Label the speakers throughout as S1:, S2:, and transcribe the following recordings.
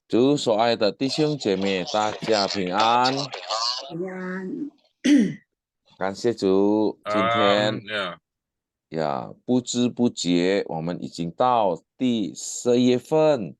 S1: 主所爱的弟兄姐妹，大家平安。
S2: 平安。
S1: 感谢主，今天
S3: 呀，
S1: 不知不觉，我们已经到第12月份，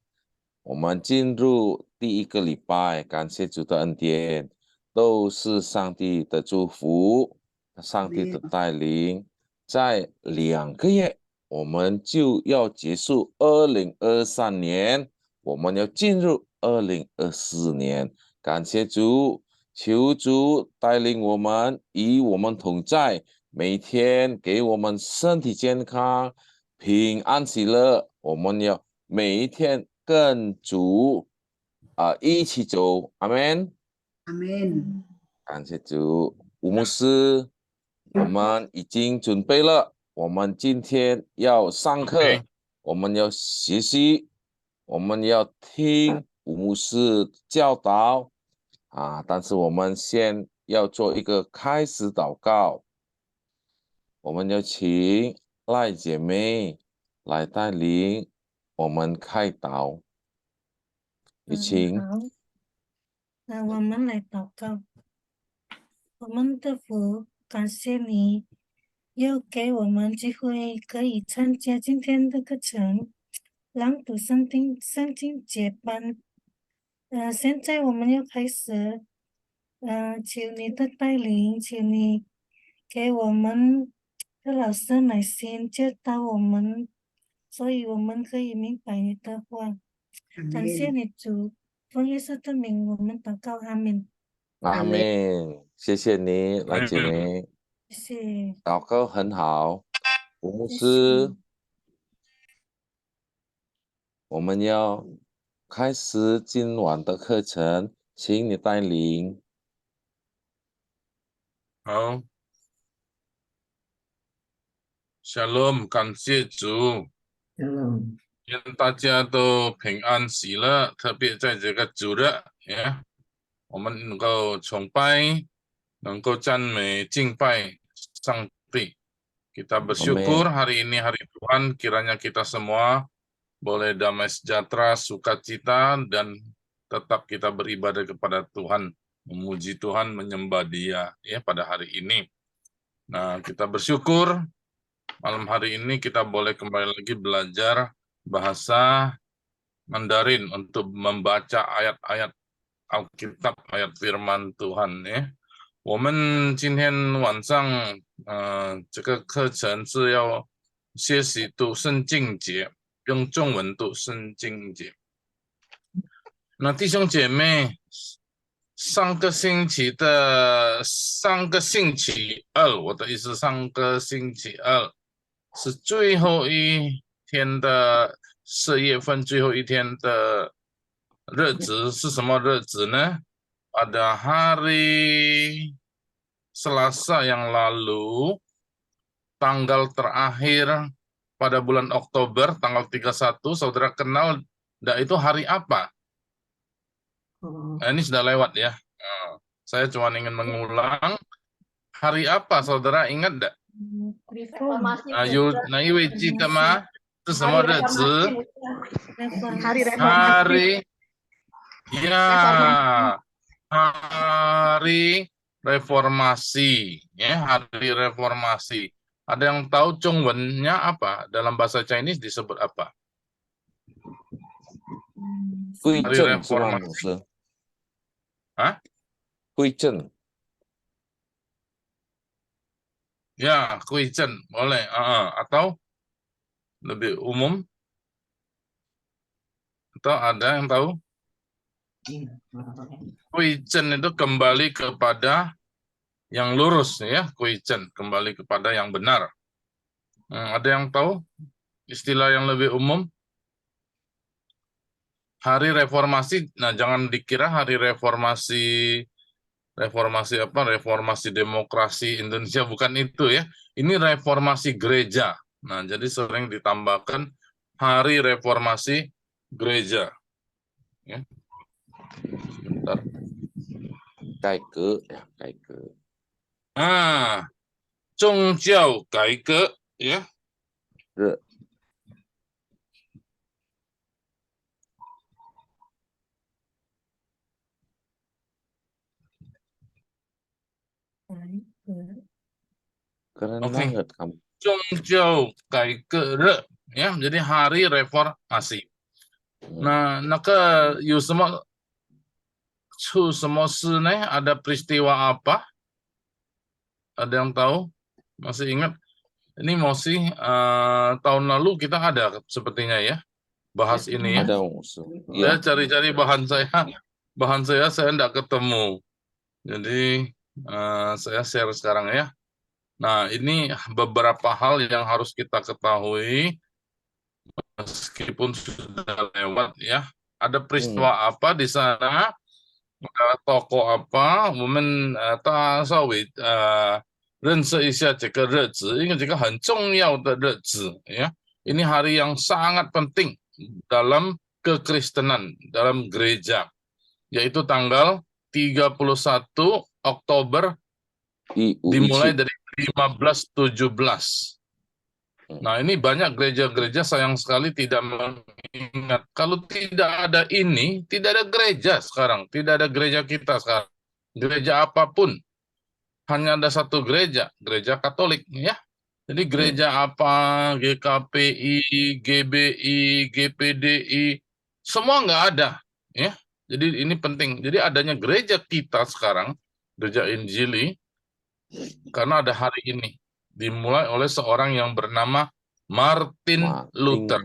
S1: 我们进入第一个礼拜。感谢主的恩典，都是上帝的祝福，上帝的带领。在2个月，我们就要结束2023年，我们要进入2024年。感谢主，求主带领我们，与我们同在。每天给我们身体健康、平安喜乐，我们要每一天跟主一起走，阿门。
S2: 阿门。
S1: 感谢主，吴牧师，我们已经准备了，我们今天要上课，
S3: OK，
S1: 我们要学习，我们要听吴牧师教导但是我们先要做一个开始祷告。我们要请赖姐妹来带领我们开导，有请。
S4: 好，那我们来祷告。我们的父，感谢你又给我们机会可以参加今天的课程，朗读圣经节班。现在我们要开始，求你的带领，求你给我们的老师耐心教导我们，所以我们可以明白你的话。感谢你主，奉耶稣的名，我们祷告，阿门。
S1: 阿门，谢谢你，赖姐妹，
S4: 谢谢，
S1: 祷告很好。吴牧
S4: 谢
S1: 师，
S4: 谢。
S1: 我们要开始今晚的课程，请你带领。
S3: 好，Shalom，感谢主，愿大家都平安喜乐，特别在这个主日，我们能够崇拜，能够赞美敬拜上帝. Kita bersyukur hari ini hari Tuhan, kiranya kita semua boleh damai sejahtera, sukacita, dan tetap kita beribadah kepada Tuhan, memuji Tuhan, menyembah Dia ya pada hari ini. Nah, kita bersyukur malam hari ini kita boleh kembali lagi belajar bahasa Mandarin untuk membaca ayat-ayat Alkitab, ayat firman Tuhan ya. 我们今天晚上这个课程是要学习读圣经节，用中文读圣经节。那弟兄姐妹，上个星期二，我的意思，上个星期二是最后一天的4月份最后一天的日子是什么日子呢？ Pada hari Selasa yang lalu, tanggal terakhir pada bulan Oktober, tanggal 31, saudara kenal enggak itu hari apa? Nah, ini sudah lewat ya. Saya cuma ingin mengulang, hari apa saudara ingat enggak? 那一位记得吗？是什么日子？ hari ya, hari reformasi ya, hari reformasi. Ada yang tahu Zhongwennya apa? Dalam bahasa Chinese disebut apa?
S1: 归
S3: Hari
S1: 正是吧，牧
S3: reformasi.
S1: 师？
S3: Hah?
S1: 归正。
S3: Ya, Kuichen boleh. Atau lebih umum? Atau ada yang tahu? Kuichen itu kembali kepada yang lurus ya, Kuichen kembali kepada yang benar. Ada yang tahu istilah yang lebih umum? Hari reformasi, nah jangan dikira hari reformasi apa? Reformasi demokrasi Indonesia, bukan itu ya. Ini reformasi gereja. Nah, jadi sering ditambahkan hari reformasi gereja. Ya. Sebentar.
S1: 改革呀，改革。
S3: 宗教改革ya.
S1: 是。Keren
S3: Oke.
S1: banget kamu.
S3: Zhongjiao Gaige Re, ya, jadi hari reformasi. Nah, naka yu sema chu sema si ne, ada peristiwa apa? Ada yang tahu? Masih ingat? Ini masih tahun lalu kita ada sepertinya ya, bahas ini ya.
S1: Ada musuh.
S3: Saya
S1: Ya.
S3: cari-cari bahan saya enggak ketemu. Jadi saya share sekarang ya. Nah, ini beberapa hal yang harus kita ketahui meskipun sudah lewat ya. Ada peristiwa apa di sana? Tokoh apa? 我们稍微认识一下这个日子，因为这个很重要的日子ya. Ini hari yang sangat penting dalam kekristenan, dalam gereja, yaitu tanggal 31 Oktober dimulai dari 1517. Nah, ini banyak gereja-gereja sayang sekali tidak mengingat. Kalau tidak ada ini, tidak ada gereja sekarang. Tidak ada gereja kita sekarang. Gereja apapun. Hanya ada satu gereja, gereja Katolik. Ya. Jadi gereja apa, GKPI, GBI, GPDI, semua nggak ada. Ya. Jadi ini penting. Jadi adanya gereja kita sekarang, gereja Injili, karena ada hari ini. Dimulai oleh seorang yang bernama Martin Luther.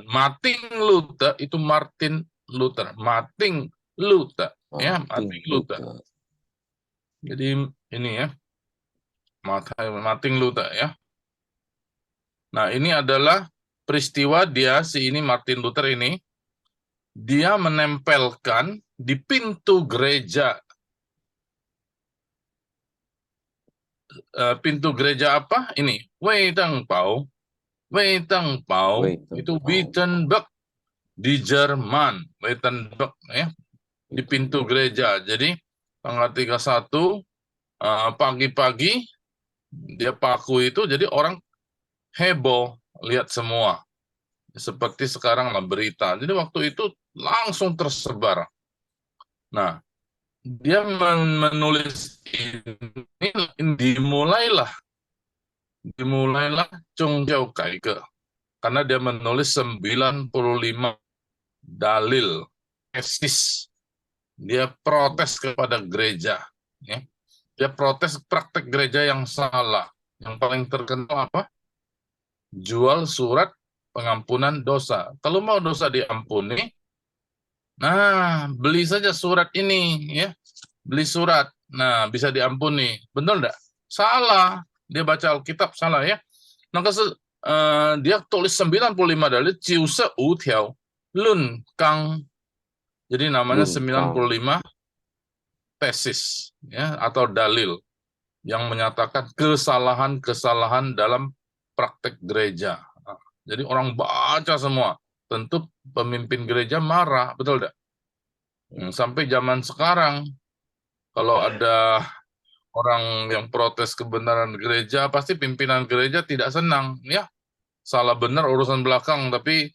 S3: Martin Luther itu Martin Luther. Martin Luther. Ya, Martin Luther. Jadi ini ya. Martin Luther ya. Nah, ini adalah peristiwa si ini Martin Luther ini, dia menempelkan di pintu gereja. Pintu gereja apa? Ini, Wei Teng Pao itu Wittenberg di Jerman, Wittenberg ya, di pintu gereja. Jadi tanggal 31 pagi-pagi dia paku itu, jadi orang heboh lihat semua. Seperti sekarang lah berita. Jadi waktu itu langsung tersebar. Nah, dia menulis ini, dimulailah Zhongjiao Gaige, karena dia menulis 95 dalil tesis. Dia protes kepada gereja, ya. Dia protes praktek gereja yang salah. Yang paling terkenal apa? Jual surat pengampunan dosa. Kalau mau dosa diampuni, nah, beli saja surat ini, ya. Beli surat, nah bisa diampuni. Benar enggak? Salah. Dia baca Alkitab salah ya. Nah, dia tulis 95 dalil, Jiuse Utiao Lun Kang. Jadi namanya 95 tesis ya, atau dalil yang menyatakan kesalahan-kesalahan dalam praktek gereja. Nah, jadi orang baca semua. Tentu pemimpin gereja marah, betul enggak? Sampai zaman sekarang, kalau ada orang yang protes kebenaran gereja, pasti pimpinan gereja tidak senang, ya. Salah benar urusan belakang, tapi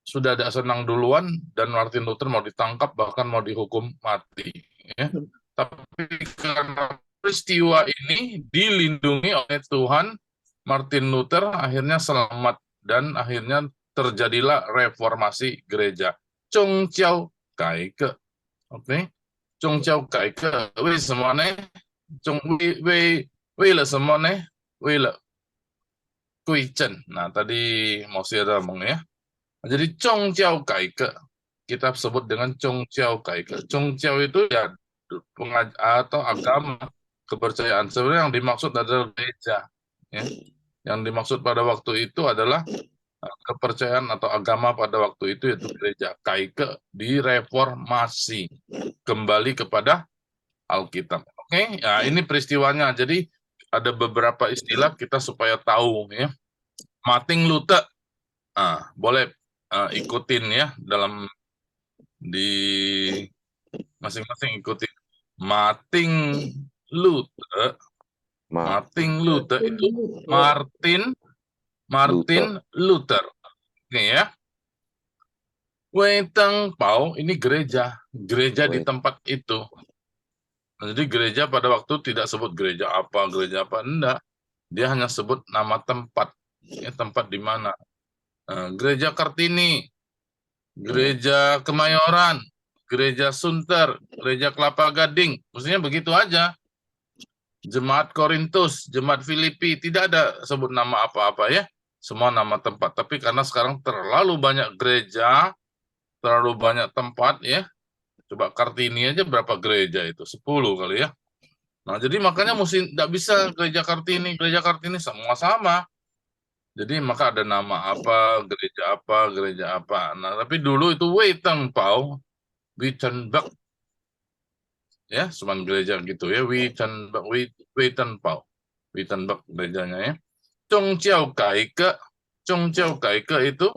S3: sudah tidak senang duluan, dan Martin Luther mau ditangkap, bahkan mau dihukum mati. Ya. Tapi karena peristiwa ini dilindungi oleh Tuhan, Martin Luther akhirnya selamat, dan akhirnya terjadilah reformasi gereja. Zhongjiao Gaige. Oke. 宗教改革为什么呢？为了什么呢？为了归正。Nah, tadi masih ada ngomong ya. Jadi 宗教改革 kita sebut dengan 宗教改革。宗教itu ya atau agama, kepercayaan. Sebenarnya yang dimaksud adalah gereja. Ya. Yang dimaksud pada waktu itu adalah kepercayaan atau agama pada waktu itu, yaitu gereja. Gaige, direformasi, kembali kepada Alkitab. Oke, ya, ini peristiwanya. Jadi ada beberapa istilah kita supaya tahu ya. Martin Luther, boleh ikutin ya, dalam di masing-masing ikutin. Martin Luther itu Martin Luther. Oke ya. Wei Teng Pao ini gereja di tempat itu. Jadi gereja pada waktu tidak sebut gereja apa, enggak. Dia hanya sebut nama tempat, ya, tempat di mana. Gereja Kartini, gereja Kemayoran, gereja Sunter, gereja Kelapa Gading, maksudnya begitu aja. Jemaat Korintus, Jemaat Filipi, tidak ada sebut nama apa-apa ya. Semua nama tempat. Tapi karena sekarang terlalu banyak gereja, terlalu banyak tempat ya. Coba Kartini aja berapa gereja itu? 10 kali ya. Nah, jadi makanya mesti tidak bisa gereja Kartini semua sama. Jadi maka ada nama apa, gereja apa. Nah, tapi dulu itu Wittenpau, ya, cuman gereja gitu ya, Wittenpau, gerejanya ya. Zhongjiao Gaike itu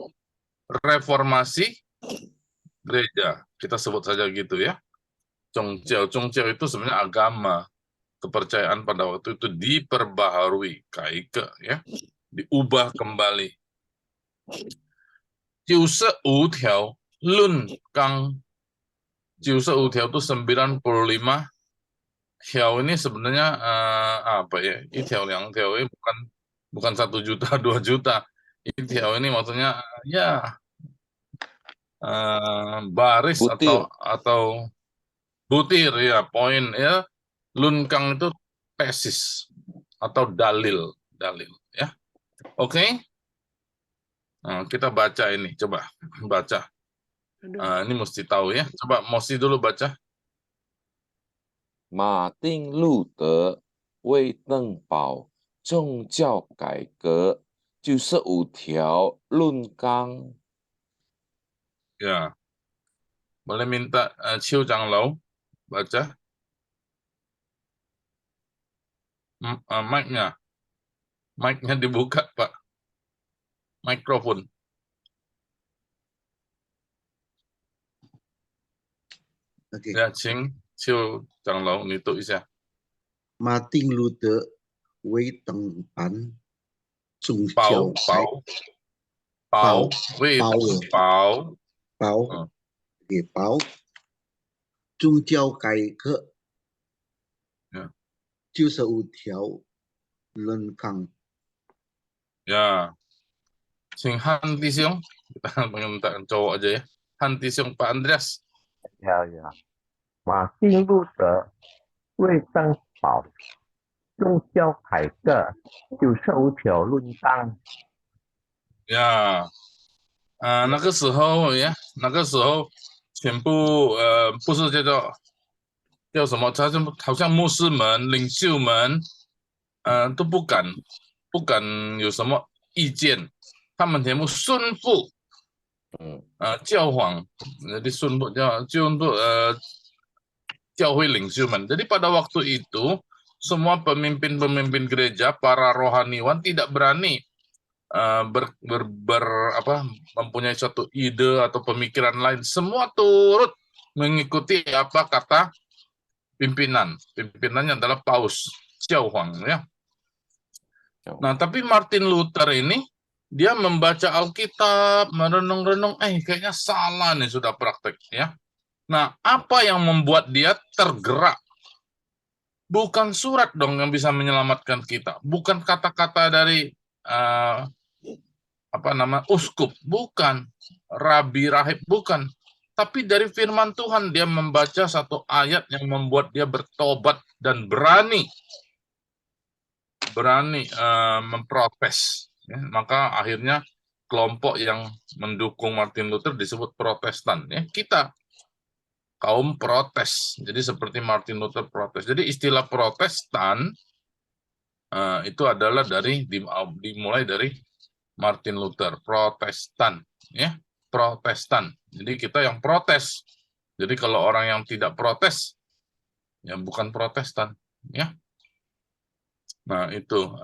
S3: reformasi gereja. Kita sebut saja gitu ya. Zhongjiao itu sebenarnya agama. Kepercayaan pada waktu itu diperbaharui, Gaike ya. Diubah kembali. Jiuse Utiao Lun Kang. Jiuse Utiao itu 95. Hiao ini sebenarnya apa ya? Itiao yang Tiao ini bukan 1 juta, 2 juta. Itiao ini maksudnya ya baris
S1: Butir.
S3: atau butir ya, poin ya. Lunkang itu tesis atau dalil ya. Oke. Nah, kita baca ini, coba baca. Ini mesti tahu ya. Coba Mosi dulu baca.
S1: 马丁路德为邓宝宗教改革95条论纲。
S3: Ya. Boleh minta Chiu Changlau baca. Mic-nya. Mic-nya dibuka, Pak. Mikrofon.
S5: Okay.
S3: Ya, Chiu Changlau nito isa.
S5: Martin Luther 为等版宗
S3: Pau,
S5: 教
S3: Pau, Pau.
S5: 包给包宗教改革95条论纲。
S3: Ya. Sing Han Tisiong. Kita minta cowok aja ya. Han Tisiong, Pak Andreas.
S6: 呀，马丁路德为登堡宗教改革95条论纲。
S3: Ya. 那个时候呀，全部不是叫什么，好像牧师们、领袖们，都不敢有什么意见，他们全部顺服，教皇，jadi顺服教会领袖们. Jadi pada waktu itu semua pemimpin gereja, para rohaniwan tidak berani mempunyai satu ide atau pemikiran lain. Semua turut mengikuti apa kata pimpinan. Pimpinannya adalah Paus, Xiao Huang ya. Nah, tapi Martin Luther ini dia membaca Alkitab, merenung-renung, kayaknya salah nih sudah praktek ya. Nah, apa yang membuat dia tergerak? Bukan surat dong yang bisa menyelamatkan kita, bukan kata-kata dari uskup, bukan rabi rahib, bukan, tapi dari firman Tuhan. Dia membaca satu ayat yang membuat dia bertobat dan berani memprotes ya. Maka akhirnya kelompok yang mendukung Martin Luther disebut Protestan ya. Kita kaum protes, jadi seperti Martin Luther protes. Jadi istilah Protestan itu adalah dimulai dari Martin Luther, Protestan ya, Protestan. Jadi kita yang protes. Jadi kalau orang yang tidak protes ya bukan Protestan ya. Nah, itu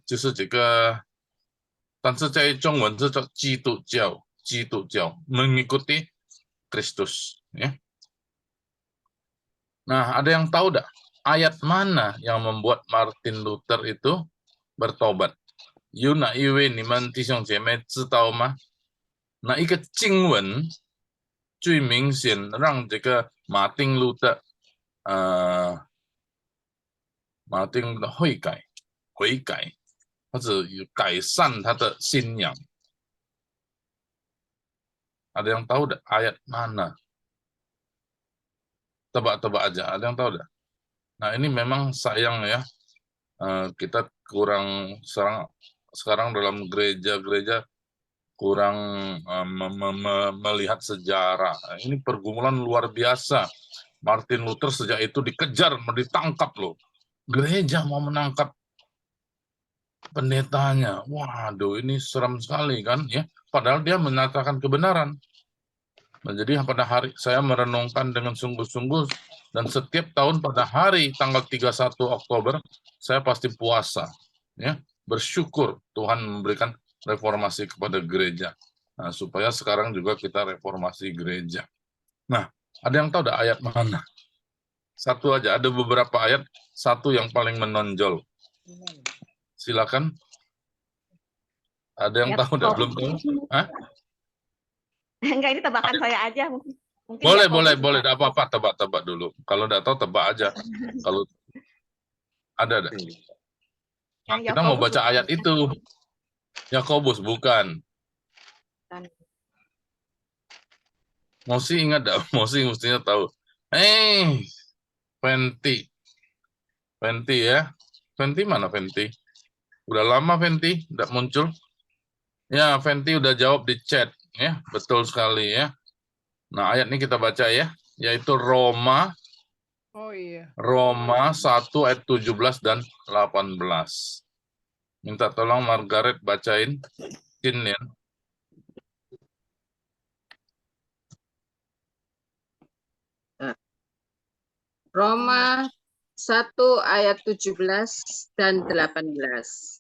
S3: 就是这个 但是在中文是叫基督教 mengikuti Kristus ya. Nah, ada yang tahu enggak ayat mana yang membuat Martin Luther itu bertobat? 有哪一位你们弟兄姐妹知道吗？哪一个经文最明显让这个马丁路德马丁的悔改，或者有改善他的信仰。Ada yang tahu dah ayat mana? Tebak-tebak aja, ada yang tahu dah? Nah ini memang sayang ya, kita kurang sekarang dalam gereja-gereja kurang melihat sejarah. Ini pergumulan luar biasa. Martin Luther sejak itu dikejar, ditangkap loh. Gereja mau menangkap pendetanya. Waduh, ini seram sekali kan ya. Padahal dia menyatakan kebenaran. Nah, jadi pada hari saya merenungkan dengan sungguh-sungguh, dan setiap tahun pada hari tanggal 31 Oktober saya pasti puasa ya, bersyukur Tuhan memberikan reformasi kepada gereja. Nah, supaya sekarang juga kita reformasi gereja. Nah, ada yang tahu ada ayat mana? Satu aja, ada beberapa ayat, satu yang paling menonjol. Silakan. Ada yang tahu enggak? Belum tahu? Hah?
S7: Enggak, ini tebakan saya aja. Mungkin
S3: Boleh, enggak apa-apa, tebak dulu. Kalau enggak tahu, tebak aja. Kalau ada. Nah, kita mau baca ayat itu. Yakobus, bukan. Mosi ingat enggak? Mosi mestinya tahu. Fenty ya. Fenty mana Fenty? Udah lama Fenty enggak muncul. Ya, Fenty udah jawab di chat ya, betul sekali ya. Nah, ayat ini kita baca ya, yaitu Roma 1 ayat 17 dan 18. Minta tolong Margaret bacain ya.
S8: Roma 1 ayat 17 dan 18.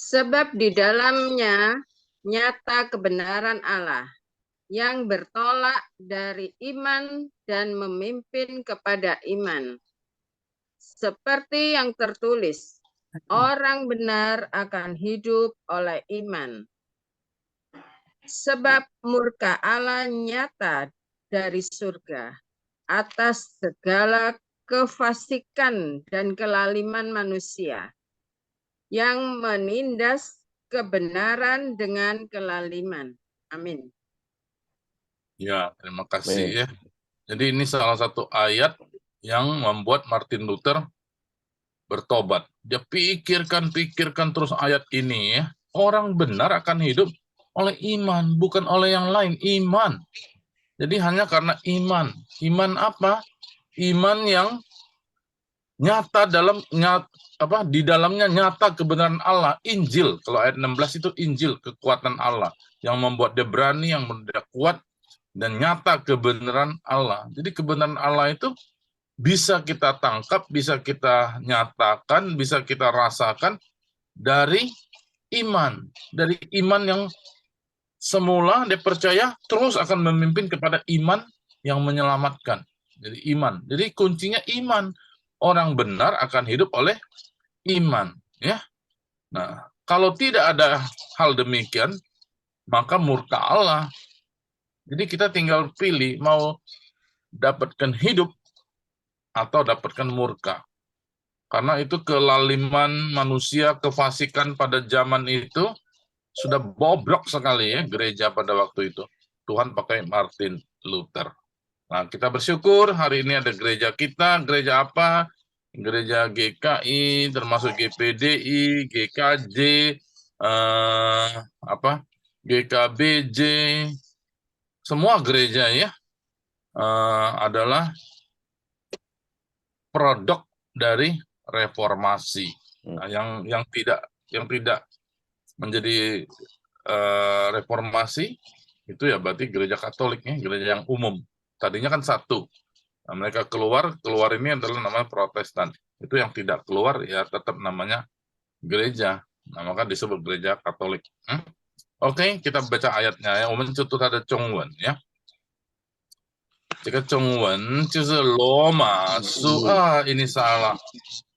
S8: Sebab di dalamnya nyata kebenaran Allah yang bertolak dari iman dan memimpin kepada iman. Seperti yang tertulis, orang benar akan hidup oleh iman. Sebab murka Allah nyata dari surga atas segala kefasikan dan kelaliman manusia yang menindas kebenaran dengan kelaliman. Amin.
S3: Ya, terima kasih ya. Jadi ini salah satu ayat yang membuat Martin Luther bertobat. Dia pikirkan terus ayat ini ya. Orang benar akan hidup oleh iman, bukan oleh yang lain, iman. Jadi hanya karena iman. Iman apa? Iman yang nyata di dalamnya nyata kebenaran Allah, Injil. Kalau ayat 16 itu Injil, kekuatan Allah yang membuat dia berani, yang membuat dia kuat dan nyata kebenaran Allah. Jadi kebenaran Allah itu bisa kita tangkap, bisa kita nyatakan, bisa kita rasakan dari iman. Dari iman yang semula dia percaya terus akan memimpin kepada iman yang menyelamatkan. Jadi iman. Jadi kuncinya iman. Orang benar akan hidup oleh iman, ya. Nah, kalau tidak ada hal demikian, maka murka Allah. Jadi kita tinggal pilih mau dapatkan hidup atau dapatkan murka. Karena itu kelaliman manusia, kefasikan pada zaman itu sudah bobrok sekali ya gereja pada waktu itu. Tuhan pakai Martin Luther. Nah, kita bersyukur hari ini ada gereja kita, gereja apa? Gereja GKI, termasuk GPDI, GKJ, GKBJ, semua gereja ya adalah produk dari reformasi. Nah, yang tidak menjadi reformasi itu ya berarti gereja Katolik ya, gereja yang umum. Tadinya kan satu. Nah, mereka keluar ini adalah namanya Protestan. Itu yang tidak keluar ya tetap namanya gereja. Nah, maka disebut gereja Katolik. Oke, kita baca ayatnya ya. Omen cutut ada Chongwen ya. Jika Chongwen itu Roma su ini salah.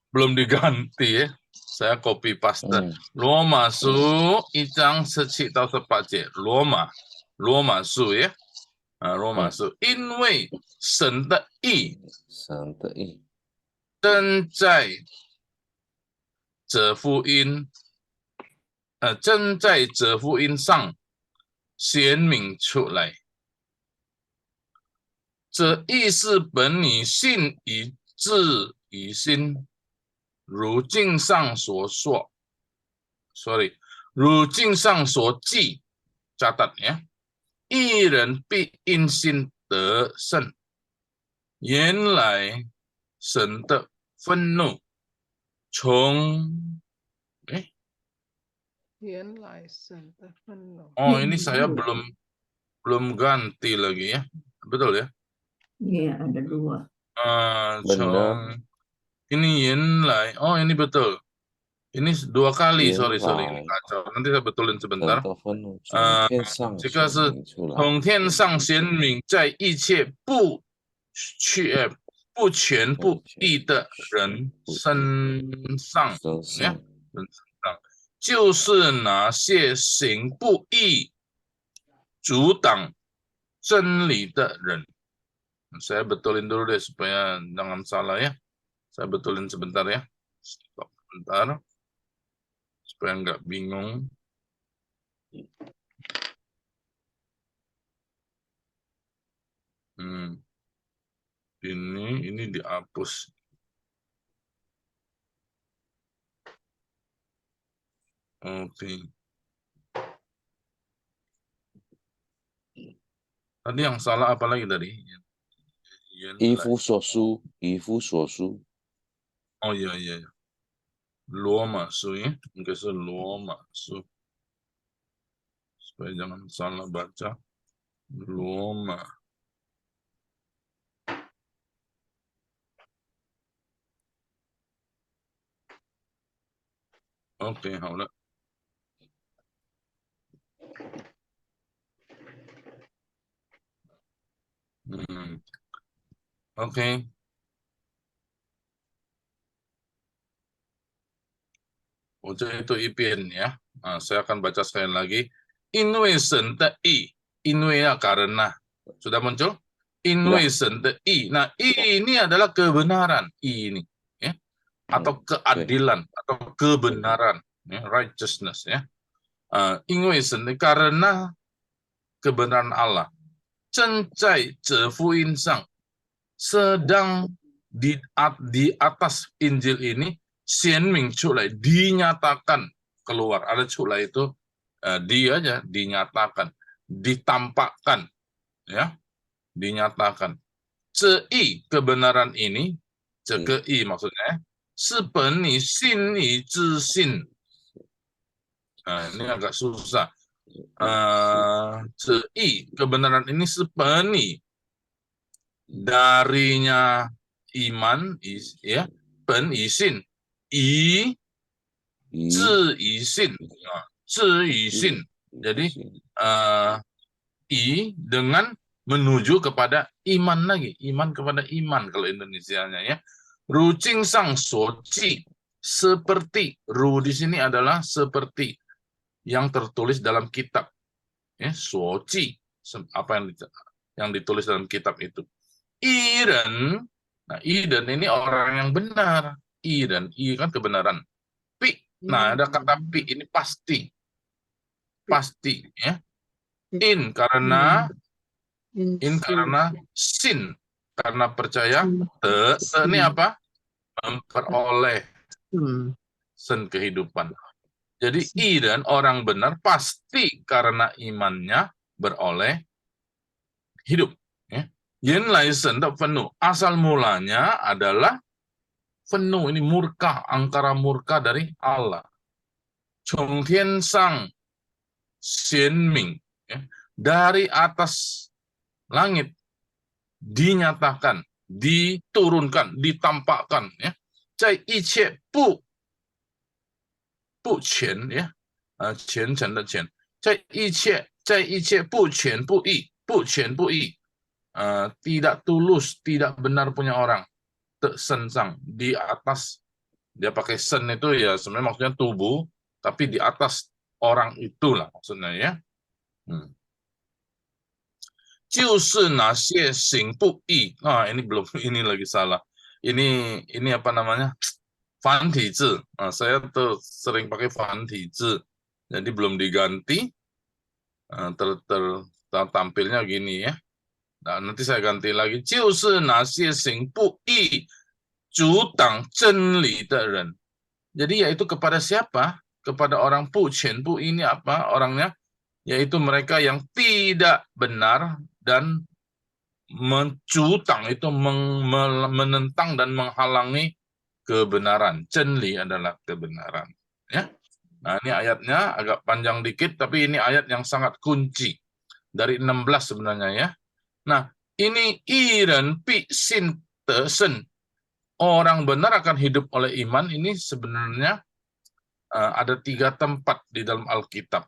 S3: Belum diganti ya. Saya copy paste. Roma su ijang seci tau sepace. Roma su ya. 罗马书，因为神的义
S1: 神的义
S3: 正在这福音，正在这福音上显明出来。这义是本于信以至于心，如经上所说。如经上所记，catat ya， 义人必因信得胜。原来神的愤怒从
S9: 原来神的愤怒。
S3: Oh, ini saya belum ganti lagi ya, betul ya?
S2: Iya, ada 2.
S1: benar.
S3: Ini yenlai. Oh, ini betul. Ini 2 kali, sorry, ini
S1: Yenlai
S3: kacau. Nanti saya betulin
S1: 神
S3: sebentar.
S1: 的愤怒从天上
S3: 这个是
S1: 显明出来，
S3: 从天上显明，在一切不全不义的人身上，
S1: 身上
S3: 就是那些行不义、阻挡真理的人。Saya betulin dulu deh supaya jangan salah ya. Saya betulin sebentar ya. Stop sebentar. Supaya nggak bingung. Ini dihapus. Oke. Tadi yang salah apa lagi tadi?
S1: 以弗所书，以弗所书。
S3: Oh iya.罗马书ya, enggak是罗马书. Supaya jangan salah baca. Roma. Oke, 好了。Oke. Itu ipin ya. Nah, saya akan baca sekali lagi. Inwei shen de yi. Inwei ya karena. Sudah muncul? Inwei shen de yi. Nah, ini adalah kebenaran. Ini. Ya. Atau keadilan. Atau kebenaran. Ya, righteousness ya. Inwei shen de karena kebenaran Allah. Zhen zai zhe fu yin sang. Sedang di atas Injil ini xianming culai, dinyatakan keluar. Ada culai itu dia aja dinyatakan, ditampakkan, ya, dinyatakan. Zhi kebenaran ini, zhi maksudnya, sebenarnya xin yi zhi xin. Ini agak susah. Zhi kebenaran ini sebenarnya darinya iman, ya, pen isin, zhi isin, zhi isin. Jadi dengan menuju kepada iman lagi, iman kepada iman kalau Indonesianya ya. Ru jing sang so ji, seperti ru di sini adalah seperti yang tertulis dalam kitab, ya, so ji, apa yang ditulis dalam kitab itu. Iren, nah Iden ini orang yang benar. Iden, I kan kebenaran. Pi, nah ada kata pi ini pasti, pasti, ya. In karena sin karena percaya. Te ini apa? Memperoleh sen kehidupan. Jadi Iden orang benar pasti karena imannya beroleh hidup. Yen lai shen de penuh. Asal mulanya adalah penuh, ini murka, angkara murka dari Allah. Chong tian sang xian ming, ya, dari atas langit dinyatakan, diturunkan, ditampakkan, ya. Zai yi qie bu qian, ya, qian chen de qian. Zai yi qie bu qian bu yi. Tidak tulus, tidak benar punya orang. Sensang di atas, dia pakai sen itu ya sebenarnya maksudnya tubuh, tapi di atas orang itulah maksudnya ya. 就是那些行不义. Nah, ini belum, ini lagi salah. Ini apa namanya? 繁体字. Saya tuh sering pakai 繁体字. Jadi belum diganti. Tampilnya gini ya. Nah, nanti saya ganti lagi. 就是那些行不义阻挡真理的人. Jadi yaitu kepada siapa? Kepada orang Puchen. Pu ini apa orangnya? Yaitu mereka yang tidak benar dan mencutang, itu menentang dan menghalangi kebenaran. Cenli adalah kebenaran. Ya. Nah, ini ayatnya agak panjang dikit, tapi ini ayat yang sangat kunci. Dari 16 sebenarnya ya. Nah, ini iren pi sin te sen. Orang benar akan hidup oleh iman. Ini sebenarnya ada 3 tempat di dalam Alkitab.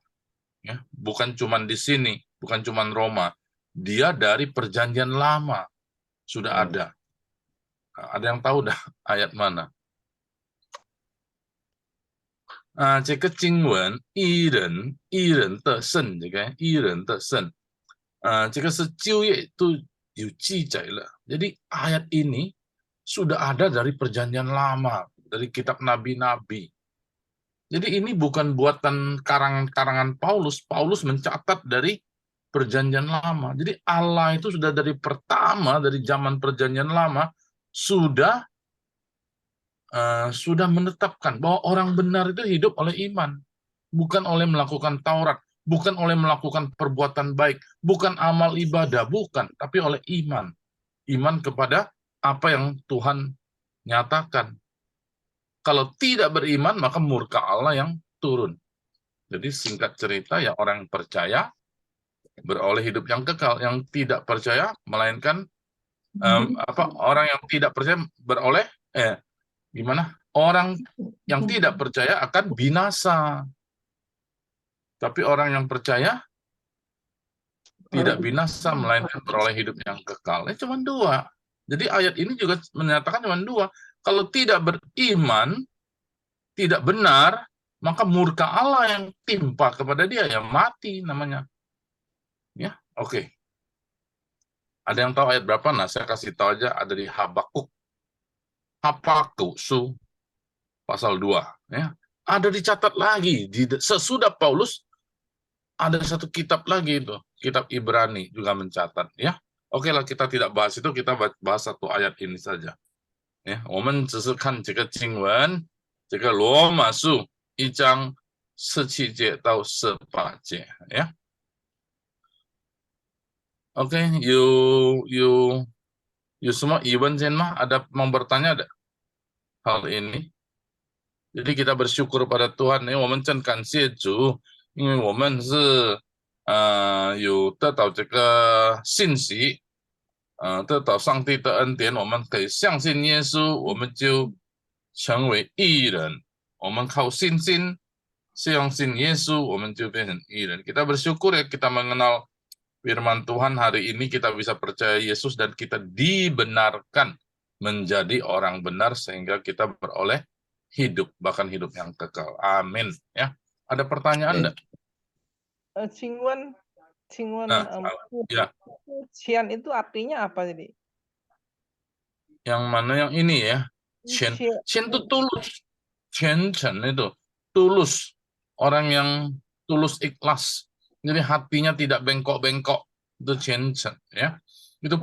S3: Ya, bukan cuma di sini, bukan cuma Roma. Dia dari perjanjian lama sudah ada. Ada yang tahu dah ayat mana? 这个经文一人的圣，这个一人的圣，这个是旧约都有记载了. Jadi ayat ini sudah ada dari perjanjian lama, dari kitab nabi-nabi. Jadi ini bukan buatan karangan Paulus. Paulus mencatat dari perjanjian lama. Jadi Allah itu sudah dari pertama, dari zaman perjanjian lama, sudah menetapkan bahwa orang benar itu hidup oleh iman. Bukan oleh melakukan Taurat, bukan oleh melakukan perbuatan baik, bukan amal ibadah, bukan. Tapi oleh iman. Iman kepada apa yang Tuhan nyatakan. Kalau tidak beriman, maka murka Allah yang turun. Jadi singkat cerita, ya orang yang percaya beroleh hidup yang kekal. Yang tidak percaya, melainkan orang yang tidak percaya beroleh gimana? Orang yang tidak percaya akan binasa. Tapi orang yang percaya tidak binasa, melainkan beroleh hidup yang kekal. Cuma 2. Jadi ayat ini juga menyatakan cuma 2. Kalau tidak beriman, tidak benar, maka murka Allah yang timpa kepada dia, yang mati namanya. Ya, oke. Ada yang tahu ayat berapa? Nah, saya kasih tahu aja, ada di Habakuk. Habakuk pasal 2. Ya. Ada dicatat lagi. Sesudah Paulus, ada satu kitab lagi itu. Kitab Ibrani juga mencatat. Ya. Oke lah, kita tidak bahas itu, kita bahas satu ayat ini saja. Ya, 我们只是看这个经文，这个罗马书1章17节到18节，ya. Oke, you semua Iwan Zenma ada mau bertanya ada hal ini? Jadi kita bersyukur pada Tuhan ya, 我们真感谢主，因为我们是有得到这个信息。得到上帝的恩典，我们可以相信耶稣，我们就成为义人。我们靠信心相信耶稣，我们就变成义人。Kita bersyukur ya, kita mengenal firman Tuhan hari ini, kita bisa percaya Yesus dan kita dibenarkan menjadi orang benar sehingga kita beroleh hidup, bahkan hidup yang kekal. Amin. Ya, ada pertanyaan enggak?
S9: 请问
S3: ya.
S9: 钱 itu artinya apa jadi?
S3: Yang mana yang ini ya? 钱 itu tulus. 虔诚 itu tulus. Orang yang tulus ikhlas. Jadi hatinya tidak bengkok-bengkok. Itu 虔诚 ya. Itu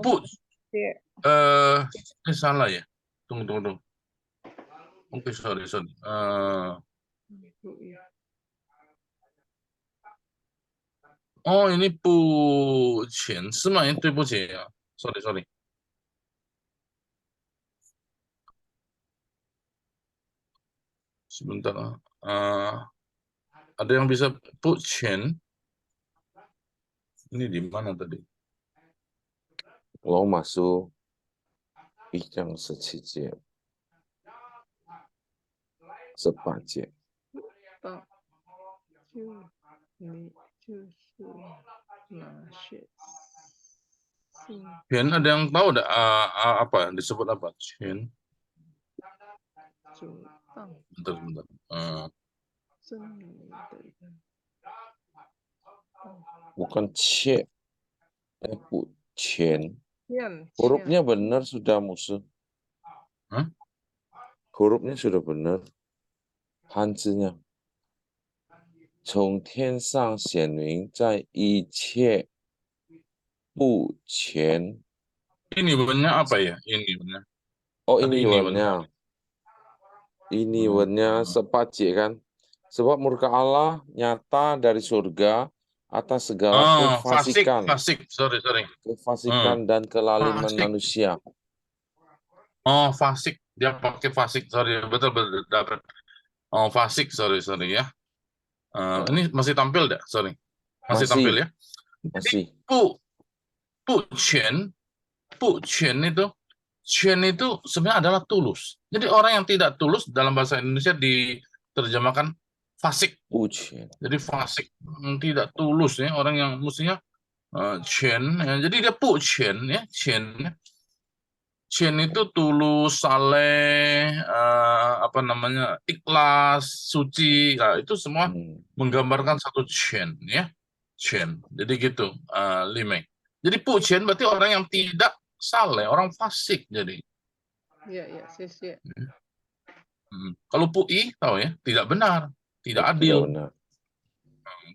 S3: salah ya. Tunggu. Oke, sorry. Oh, ini 不钱是吗？对不起啊 ，sorry。Sebentar, ada yang bisa 不钱？ Ini di mana tadi?
S1: 罗马书1章17节、18节。
S3: 钱 ada yang tahu ada apa disebut apa?钱. Bentar.
S1: Bukan 切不全
S9: Cian.
S1: hurufnya benar sudah musuh.
S3: Hah?
S1: Hurufnya sudah benar. Hanzinya 从天上显明在一切不全
S3: Ini benernya apa ya? Ini bener.
S1: Oh
S3: Tadi
S1: ini
S3: ini
S1: warnanya. Ini warnanya
S3: Hmm.
S1: sepajik kan. Sebab murka Allah nyata dari surga atas segala
S3: Oh, fasik,
S1: kefasikan.
S3: fasik. Sorry.
S1: Kefasikan dan kelaliman
S3: Fasik.
S1: manusia.
S3: Oh, fasik. Dia pakai fasik. Sorry, betul dapat. Oh, fasik. Sorry ya. Ini masih tampil dah? Sorry. Masih tampil ya?
S1: Masih.
S3: Bu Chen itu sebenarnya adalah tulus. Jadi orang yang tidak tulus dalam bahasa Indonesia diterjemahkan fasik.
S1: Buchen.
S3: Jadi fasik, tidak tulus ya, orang yang mestinya Chen. Ya. Jadi dia Bu Chen ya, Chen. Chen itu tulus, saleh, ikhlas, suci. Nah, itu semua menggambarkan satu Chen ya. Chen. Jadi gitu, Limeng. Jadi Bu Chen berarti orang yang tidak saleh, orang fasik jadi.
S9: Iya, sih.
S3: Kalau Pui tahu ya, tidak benar, tidak adil.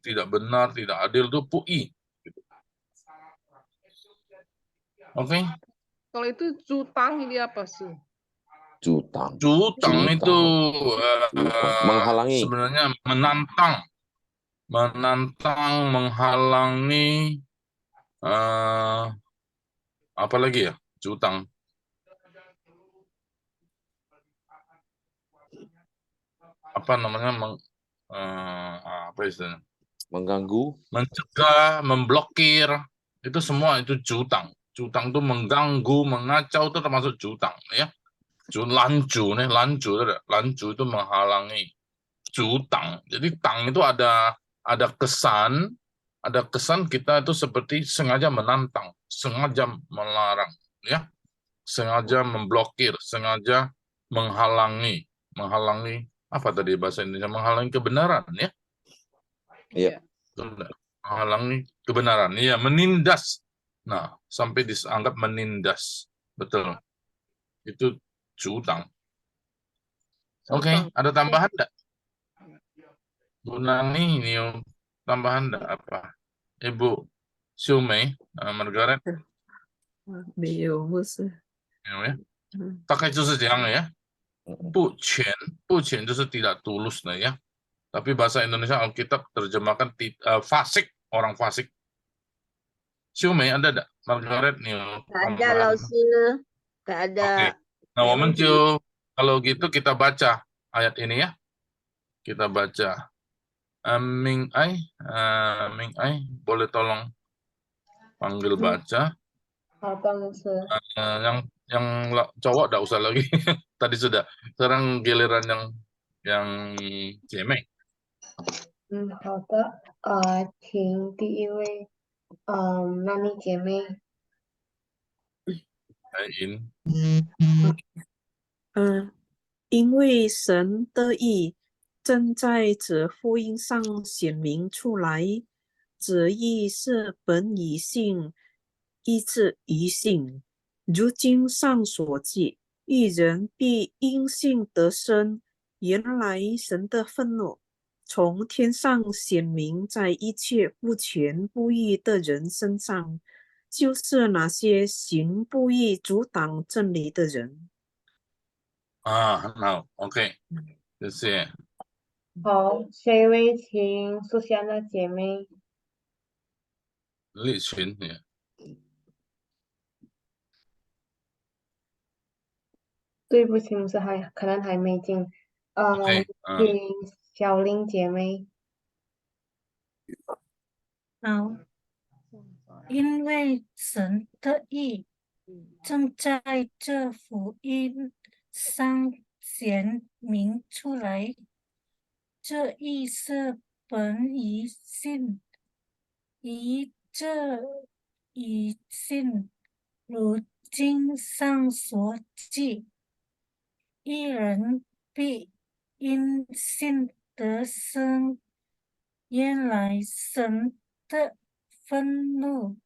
S3: Tidak benar, tidak adil itu Pui. Oke.
S9: Kalau itu jutang ini apa sih?
S1: Jutang
S3: itu
S1: menghalangi.
S3: Sebenarnya menantang, menghalangi, apa lagi ya? Jutang. Apa namanya? Apa istilahnya?
S1: Mengganggu,
S3: mencegah, memblokir, itu semua itu jutang. Jutang itu mengganggu, mengacau, itu termasuk jutang ya. Lanju itu menghalangi. Jutang. Jadi tang itu ada kesan kita itu seperti sengaja menantang, sengaja melarang ya. Sengaja memblokir, sengaja menghalangi apa tadi bahasa Indonesia? Menghalangi kebenaran ya.
S1: Iya.
S3: Menghalangi kebenaran. Iya, menindas. Nah, sampai dianggap menindas. Betul. Itu jutang. Oke, ada tambahan enggak? Bu Nani, ini tambahan enggak apa? Ibu Xiumei, Margaret.
S2: 没有，不是，
S3: 有没有？大概就是这样ya. 不全 就是 tidak tulus lah ya. Tapi bahasa Indonesia Alkitab terjemahkan fasik, orang fasik. Xiumei ada enggak? Margaret nih.
S7: Nggak ada, Lausi. Nggak ada.
S3: Oke. Nah, kalau gitu kita baca ayat ini ya. Kita baca. Ming Ai, boleh tolong panggil baca. Yang cowok enggak usah lagi. Tadi sudah. Sekarang giliran yang Jemeng.
S10: 好的，请第一位，那妮姐妹。
S11: 因为神的义正在这福音上显明出来，这义是本于信，以致于信。如经上所记，一人必因信得生。原来神的愤怒从天上显明在一切不全不义的人身上，就是那些行不义阻挡真理的人。
S3: 很好 ，OK， 谢谢。
S10: 好，下一位请苏珊的姐妹。
S3: 立群，
S10: 对不起，是可能还没进。请小玲姐妹。
S4: 好，因为神的义正在这福音上显明出来，这义是本于信，以致于信。如经上所记，一人必因信得生。原来神的愤怒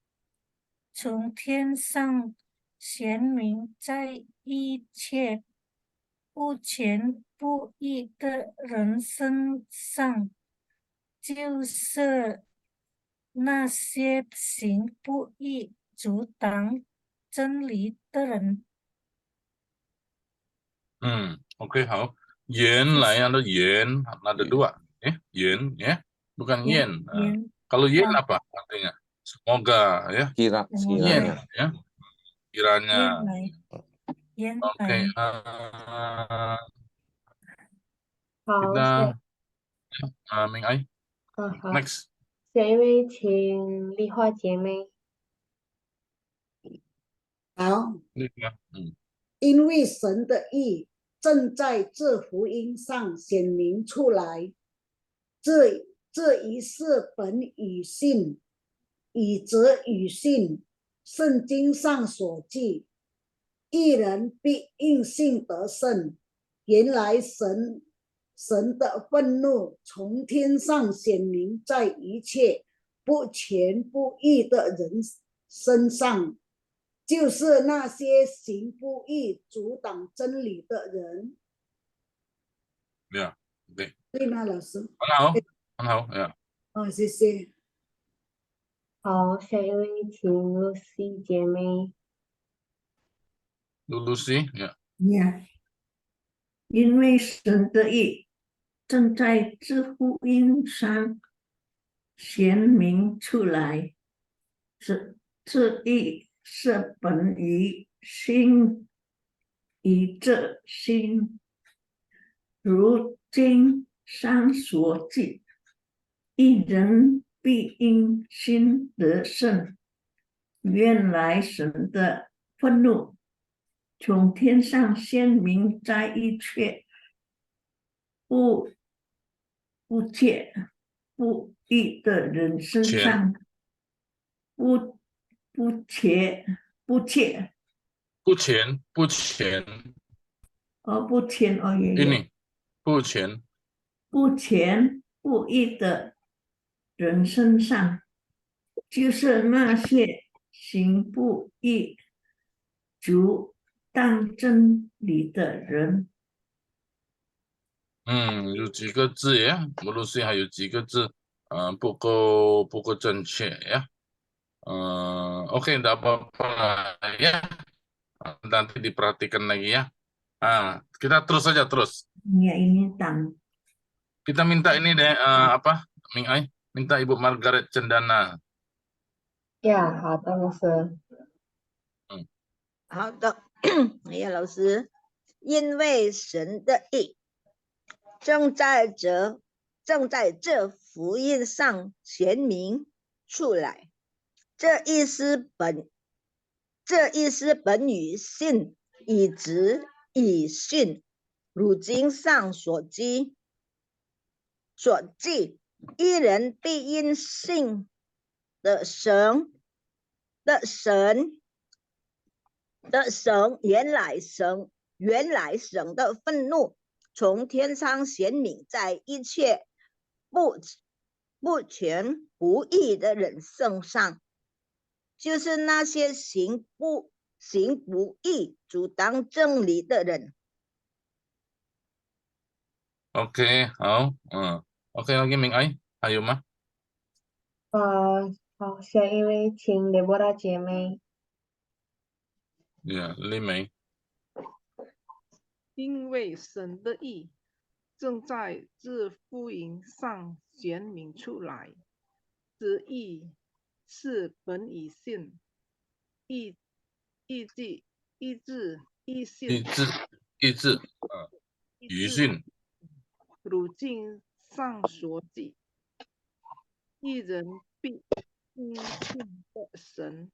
S4: 从天上显明在一切不虔不义的人身上，就是那些行不义、阻挡真理的人。
S3: Oke, 好。Yen lah ya, ada yen, ada dua. Yen, ya, bukan yen. Kalau yen apa artinya? Semoga, ya. Yen, ya. Kiranya. Oke. Kita, Minh Anh.
S10: 好，
S3: Next.
S10: 下一位请丽华姐妹。
S12: 好，
S3: 嗯，
S12: 因为神的意正在这福音上显明出来，这一是本与信，以则与信。圣经上所记，一人必因信得胜。原来神的愤怒从天上显明在一切不虔不义的人身上，就是那些行不义、阻挡真理的人。
S3: Ya, oke.
S12: 对吗，老师？
S3: 很好，呀。
S12: 哦，谢谢。
S10: 好，下一位请Lucy姐妹。
S3: Lucy, ya.
S2: 因为神的意正在这福音上显明出来，这意是本于心，以这心，如经上所记，一人必因心得胜。原来神的愤怒从天上显明在一切不虔不义的人身上，不虔
S3: Ini, 不虔
S2: 不义的人身上，就是那些行不义、阻挡真理的人。
S3: 有几个字呀？Lucy还有几个字，不够正确呀。Oke, tidak apa-apa lah ya. Nanti diperhatikan lagi ya. Kita terus saja terus.
S2: Ya, ini tang.
S3: Kita minta ini deh, apa, Ming Ai, minta Ibu Margaret Cendana.
S10: 呀，好的，老师。
S7: 好的，哎呀，老师，因为神的意正在这福音上显明出来，这意思本与信，以直以信，如经上所记，一人必因信的神，原来神的愤怒从天上显明在一切不虔不义的人身上，就是那些行不义、阻挡真理的人。
S3: Oke, 好，OK lagi Ming Ai, ayo mah.
S10: 好，下一位请Deborah姐妹。
S3: Ya, Limei.
S9: 因为神的意正在这福音上显明出来，这意是本与信，意志意志，
S3: 语训。
S9: 如经上所记，一人必因信的神，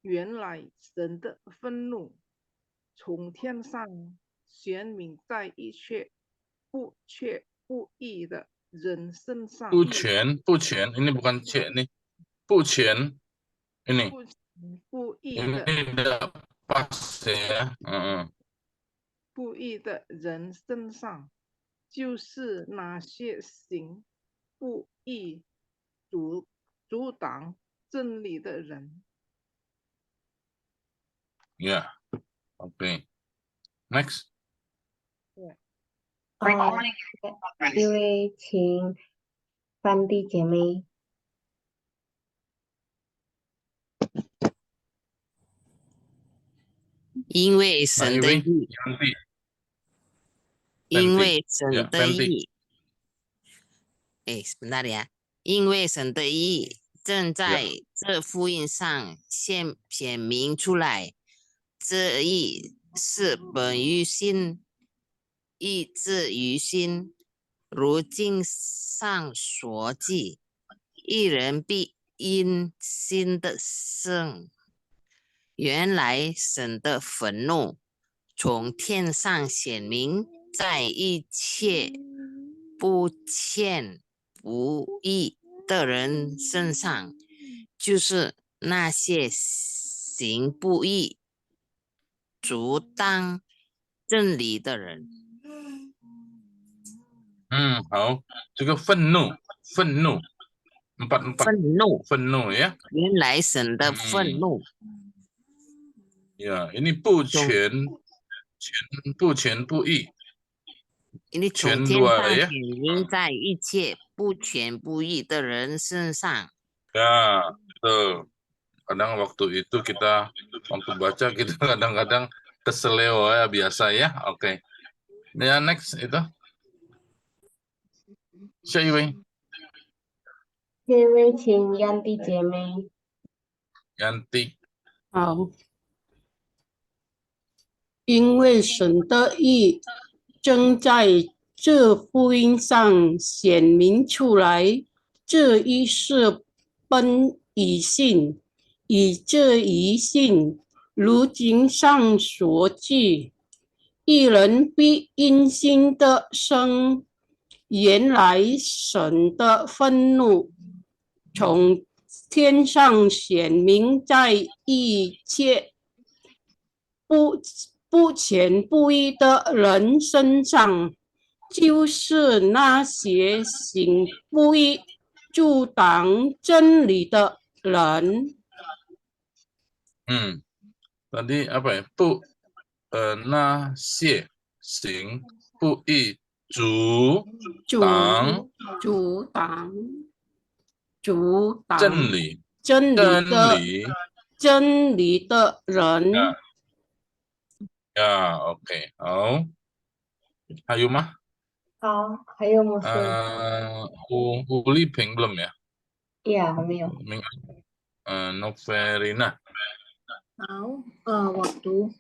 S9: 原来神的愤怒从天上显明在一切不义的人身上。
S3: 不全，ini bukan C nih. 不全，ini.
S9: 不义的。
S3: Ini pas ya.
S9: 不义的人身上，就是那些行不义、阻挡真理的人。
S3: Ya, oke. Next.
S10: 一位请翻地姐妹。
S13: 因为神的意，因为神的意，sebentar ya，因为神的意正在这福音上显明出来，这意是本于心，意志于心，如经上所记，一人必因心的生。原来神的愤怒从天上显明在一切不虔不义的人身上，就是那些行不义、阻挡真理的人。
S3: 好，这个愤怒，4 怒ya。
S13: 原来神的愤怒。
S3: Ya, ini 不全不义。
S13: ini 从天上显明在一切不全不义的人身上。
S3: Ya, betul. Kadang waktu itu kita waktu baca kita kadang-kadang keseleo ya biasa ya. Oke. Ya, next itu. 下一位。
S10: 下一位请yan地姐妹。
S3: yanti。
S14: 好。因为神的意正在这福音上显明出来，这一是本以信，以这一信，如经上所记，一人必因信的生。原来神的愤怒从天上显明在一切不虔不义的人身上，就是那些行不义、阻挡真理的人。
S3: Tadi apa ya? 那些行不义、阻挡
S14: 真理的人。
S3: Ya, oke. 好，还有吗？
S10: 好，还有牧师。
S3: Uli Peng belum ya?
S10: Iya, 还没有。
S3: Noverina。
S15: 好，我读，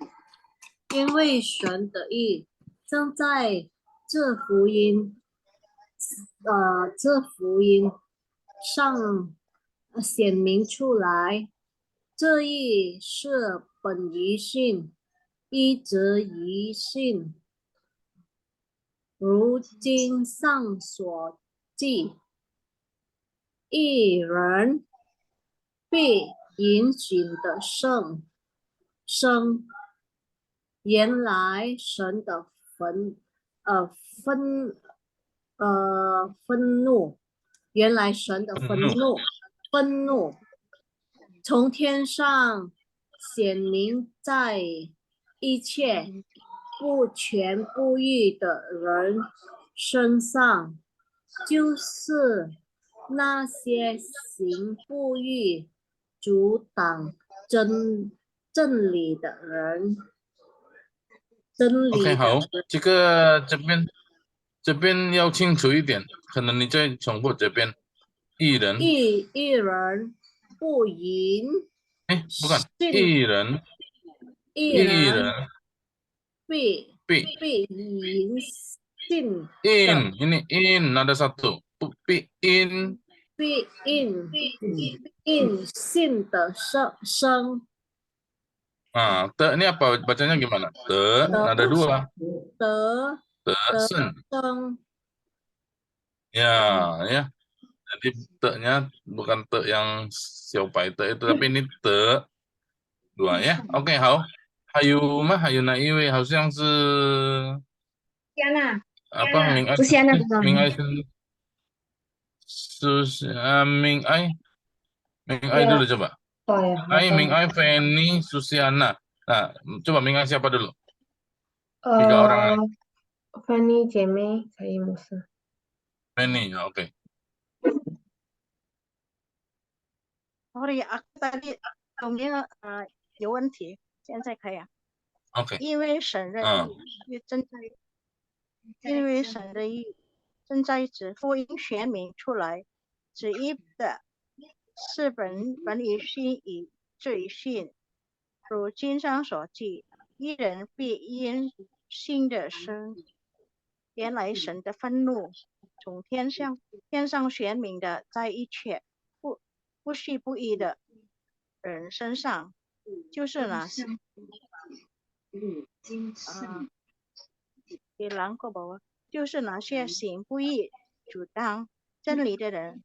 S15: 因为神的意正在这福音上显明出来，这意是本于信，一则于信，如经上所记，一人必因信的生。原来神的愤怒，原来神的愤怒从天上显明在一切不全不义的人身上，就是那些行不义、阻挡真理的人。
S3: OK， 好，这个这边要清楚一点，可能你再重复这边，一人
S15: 不淫，
S3: 不看，一人必
S15: 淫信
S3: ini in ada satu必因
S15: 信的生。
S3: 的 ini apa bacanya gimana? Ada 2. 生 ya. Jadi te-nya bukan te yang siopai te itu, tapi ini te 2 ya. OK， 好，还有吗？还有哪一位？好像是apa？明爱明爱dulu coba. Hai Ming Ai, Feni, Susiana. Nah, coba Mingai siapa dulu? 3 orang.
S10: Fanny 姐妹可以牧师。
S3: Fanny, oke.
S16: Sorry, aku tadi有有问题，现在可以啊。
S3: Oke.
S16: 因为神的意正在指福音宣明出来，旨意的是本于信以至于信。如经上所记，一人必因信的生。原来神的愤怒从天上宣明的，在一切不义不义的人身上，就是那些就是那些行不义、阻挡真理的人。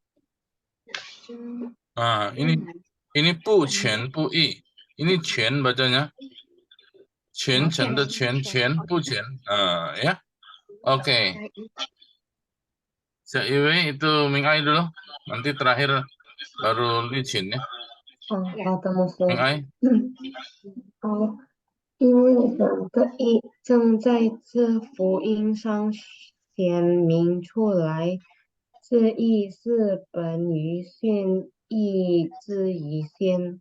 S3: ini 不全不义，ini 全 bacanya 全程的全不全ya. Oke. Seiwe itu Mingai dulu, nanti terakhir baru Licin ya.
S10: 好的，牧师。
S3: Mingai.
S10: 因为神的意正在这福音上显明出来，这意是本于信，意之于先。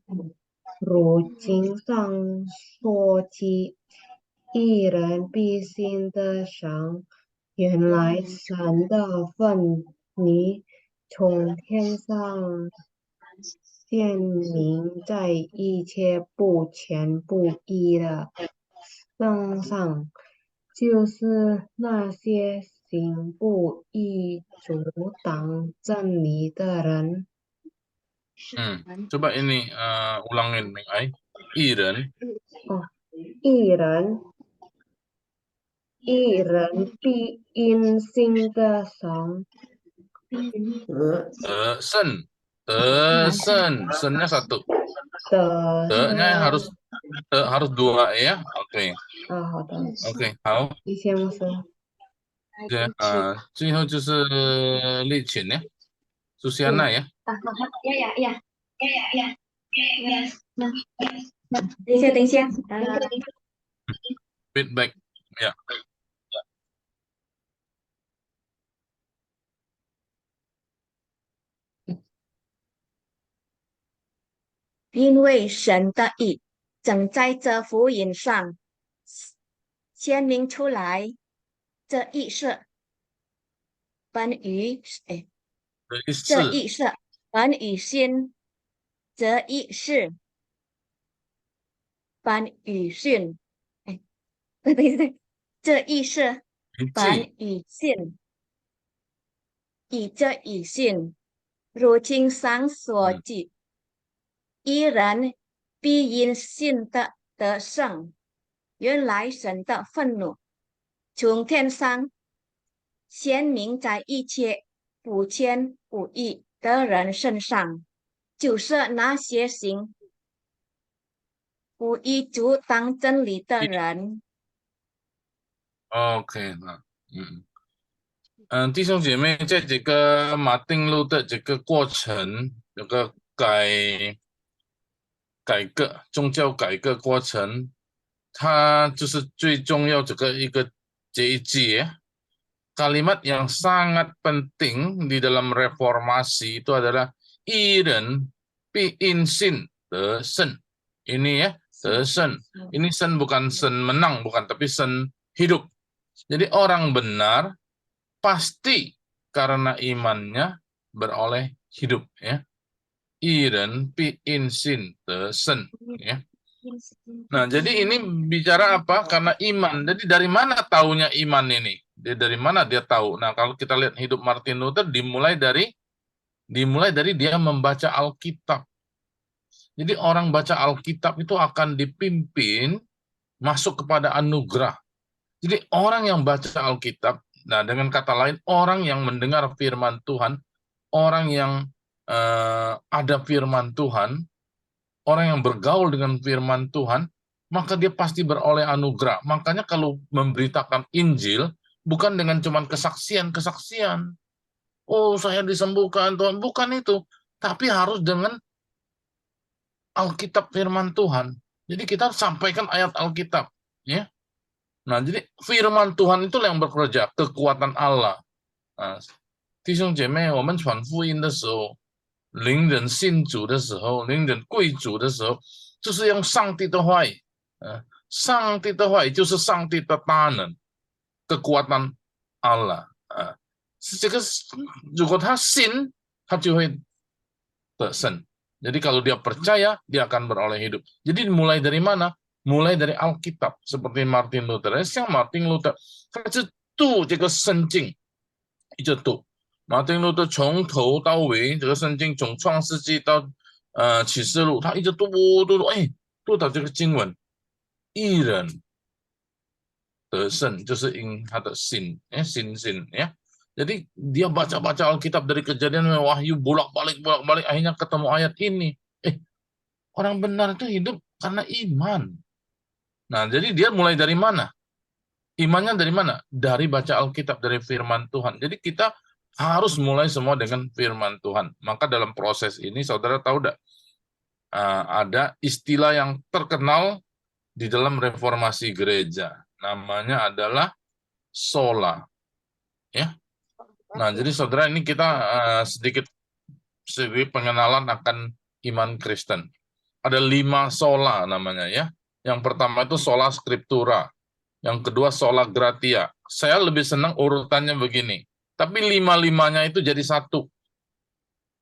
S10: 如经上说起，一人必信的神，原来神的愤怒从天上显明在一切不全不义的身上，就是那些行不义、阻挡真理的人。
S3: Coba ini ulangin Mingai. 一人
S10: 必因信的神。
S3: sennya 1. De-nya harus 2 ya. Oke.
S10: 好的。
S3: OK， 好。
S10: 谢谢牧师。
S3: 对最后就是丽琴呀，Susiana ya.
S17: Ya. 等一下。
S3: Feedback ya.
S15: 因为神的意正在这福音上显明出来，这意是本于信，这意是本于信，这意是本于信，以这以信，如经上所记。一人必因信的得胜，原来神的愤怒从天上显明在一切不虔不义的人身上，就是那些行不义阻挡真理的人。
S3: OK， 弟兄姐妹，在这个马丁路的这个过程，这个改革宗教改革过程，它就是最重要这一节kalimat yang sangat penting di dalam reformasi itu adalah 一人必因信得胜。Ini ya, 得胜。Ini 胜 bukan 胜 menang, bukan, tapi 胜 hidup. Jadi orang benar pasti karena imannya beroleh hidup ya. 一人必因信得胜 ya. Nah, jadi ini bicara apa? Karena iman. Jadi dari mana taunya iman ini? Dari mana dia tahu? Nah, kalau kita lihat hidup Martin Luther dimulai dari dia membaca Alkitab. Jadi orang baca Alkitab itu akan dipimpin masuk kepada anugerah. Jadi orang yang baca Alkitab, nah dengan kata lain orang yang mendengar firman Tuhan, orang yang ada firman Tuhan, orang yang bergaul dengan firman Tuhan, maka dia pasti beroleh anugerah. Makanya kalau memberitakan Injil, bukan dengan cuman kesaksian. Oh, saya disembuhkan Tuhan. Bukan itu. Tapi harus dengan Alkitab firman Tuhan. Jadi kita harus sampaikan ayat Alkitab, ya. Nah, jadi firman Tuhan itu yang bekerja, kekuatan Allah. Nah, 弟兄姐妹，我们传福音的时候，灵人信主的时候，灵人归主的时候，就是用上帝的话语。上帝的话语就是上帝的大能，kekuatan Allah。这个如果他信，他就会得胜。Jadi kalau dia percaya, dia akan beroleh hidup. Jadi mulai dari mana? Mulai dari Alkitab. Seperti Martin Luther. Yang Martin Luther, 他是读这个圣经，一直读。Martin Luther 从头到尾，这个圣经从创世纪到启示录，他一直读，读到这个经文，义人得胜，就是因他的信，信ya. Jadi dia baca-baca Alkitab dari Kejadian Wahyu bolak-balik, akhirnya ketemu ayat ini. Orang benar itu hidup karena iman. Nah, jadi dia mulai dari mana? Imannya dari mana? Dari baca Alkitab, dari firman Tuhan. Jadi kita harus mulai semua dengan firman Tuhan. Maka dalam proses ini, saudara tahu tidak? Ada istilah yang terkenal di dalam reformasi gereja. Namanya adalah sola. Ya. Nah, jadi saudara, ini kita sedikit pengenalan akan iman Kristen. Ada 5 sola namanya, ya. Yang pertama itu sola scriptura. Yang kedua sola gratia. Saya lebih senang urutannya begini. Tapi 5-5-nya itu jadi satu.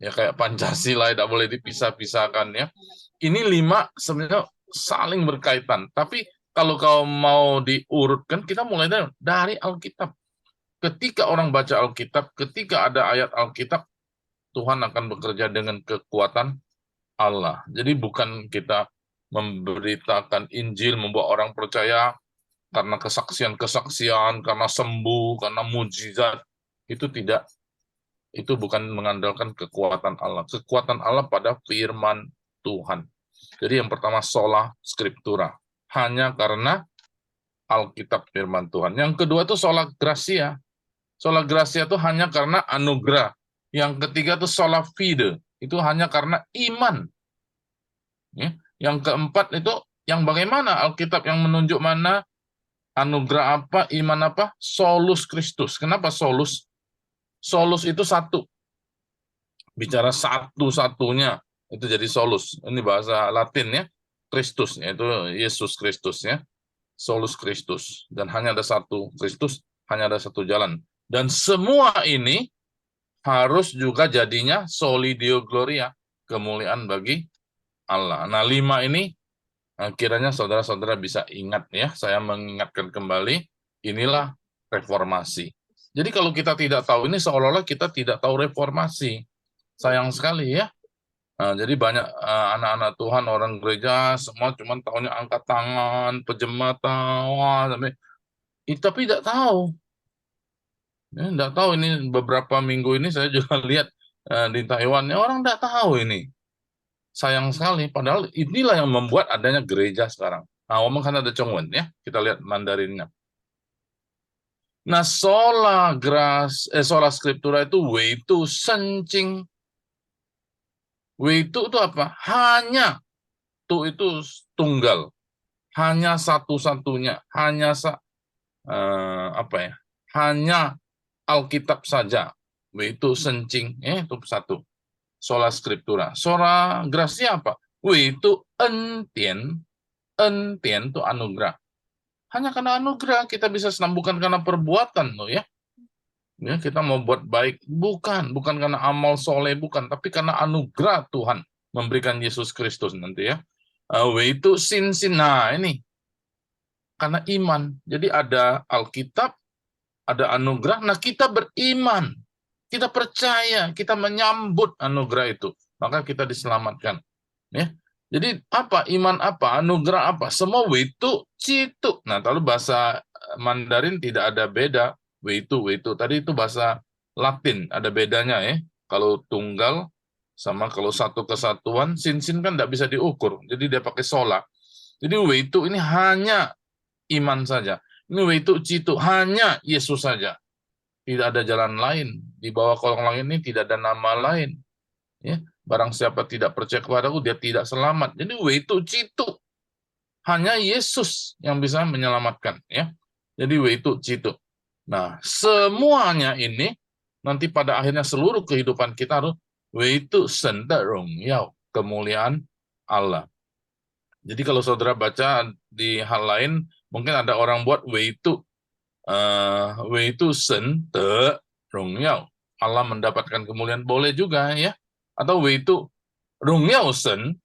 S3: Ya, kayak Pancasila, tidak boleh dipisah-pisahkan, ya. Ini 5 sebenarnya saling berkaitan. Tapi kalau kau mau diurutkan, kita mulai dari Alkitab. Ketika orang baca Alkitab, ketika ada ayat Alkitab, Tuhan akan bekerja dengan kekuatan Allah. Jadi bukan kita memberitakan Injil, membuat orang percaya karena kesaksian-kesaksian, karena sembuh, karena mujizat. Itu tidak. Itu bukan mengandalkan kekuatan Allah. Kekuatan Allah pada firman Tuhan. Jadi yang pertama sola scriptura. Hanya karena Alkitab firman Tuhan. Yang kedua itu sola gratia. Sola gratia itu hanya karena anugerah. Yang ketiga itu sola fide. Itu hanya karena iman. Ya. Yang keempat itu yang bagaimana Alkitab yang menunjuk mana anugerah apa, iman apa? Solus Christus. Kenapa solus? Solus itu satu. Bicara satu-satunya itu jadi solus. Ini bahasa Latin, ya. Kristus, yaitu Yesus Kristus, ya. Solus Christus. Dan hanya ada satu Kristus, hanya ada satu jalan. Dan semua ini harus juga jadinya soli Deo Gloria, kemuliaan bagi Allah. Nah, 5 ini kiranya saudara-saudara bisa ingat, ya. Saya mengingatkan kembali, inilah reformasi. Jadi kalau kita tidak tahu ini, seolah-olah kita tidak tahu reformasi. Sayang sekali, ya. Nah, jadi banyak anak-anak Tuhan, orang gereja, semua cuma tahunya angkat tangan, pejematan, tapi tidak tahu. Ya, tidak tahu ini beberapa minggu ini saya juga lihat di Taiwan, ya, orang tidak tahu ini. Sayang sekali, padahal inilah yang membuat adanya gereja sekarang. Nah, omong kan ada Chongwen, ya, kita lihat Mandarinnya. Nah, sola scriptura itu weitu sencing. Weitu itu apa? Hanya itu tunggal. Hanya satu-satunya, hanya hanya Alkitab saja. Weitu sencing, itu satu. Sola scriptura. Sola gratia apa? Weitu entien itu anugerah. Hanya karena anugerah kita bisa senang, bukan karena perbuatan loh, ya. Ya, kita mau buat baik, bukan karena amal soleh, bukan, tapi karena anugerah Tuhan memberikan Yesus Kristus nanti, ya. Itu sin. Nah, ini karena iman. Jadi ada Alkitab, ada anugerah. Nah, kita beriman, kita percaya, kita menyambut anugerah itu, maka kita diselamatkan, ya. Jadi apa iman, apa anugerah, apa semua weitu citu. Nah, lalu bahasa Mandarin tidak ada beda. Weitu tadi itu bahasa Latin, ada bedanya, ya. Kalau tunggal sama kalau satu kesatuan, sin kan tidak bisa diukur, jadi dia pakai sola. Jadi weitu ini hanya iman saja. Ini weitu citu, hanya Yesus saja. Tidak ada jalan lain. Di bawah kolong langit ini tidak ada nama lain, ya. Barang siapa tidak percaya kepadaku, dia tidak selamat. Jadi weitu citu. hanya Yesus yang bisa menyelamatkan, ya. Jadi Weitu Citu. Nah, semuanya ini nanti pada akhirnya seluruh kehidupan kita harus Weitu Senda Rongyao, kemuliaan Allah. Jadi kalau saudara baca di hal lain, mungkin ada orang buat Weitu Senda Rongyao, Allah mendapatkan kemuliaan, boleh juga, ya. Atau Weitu Rongyao Sen,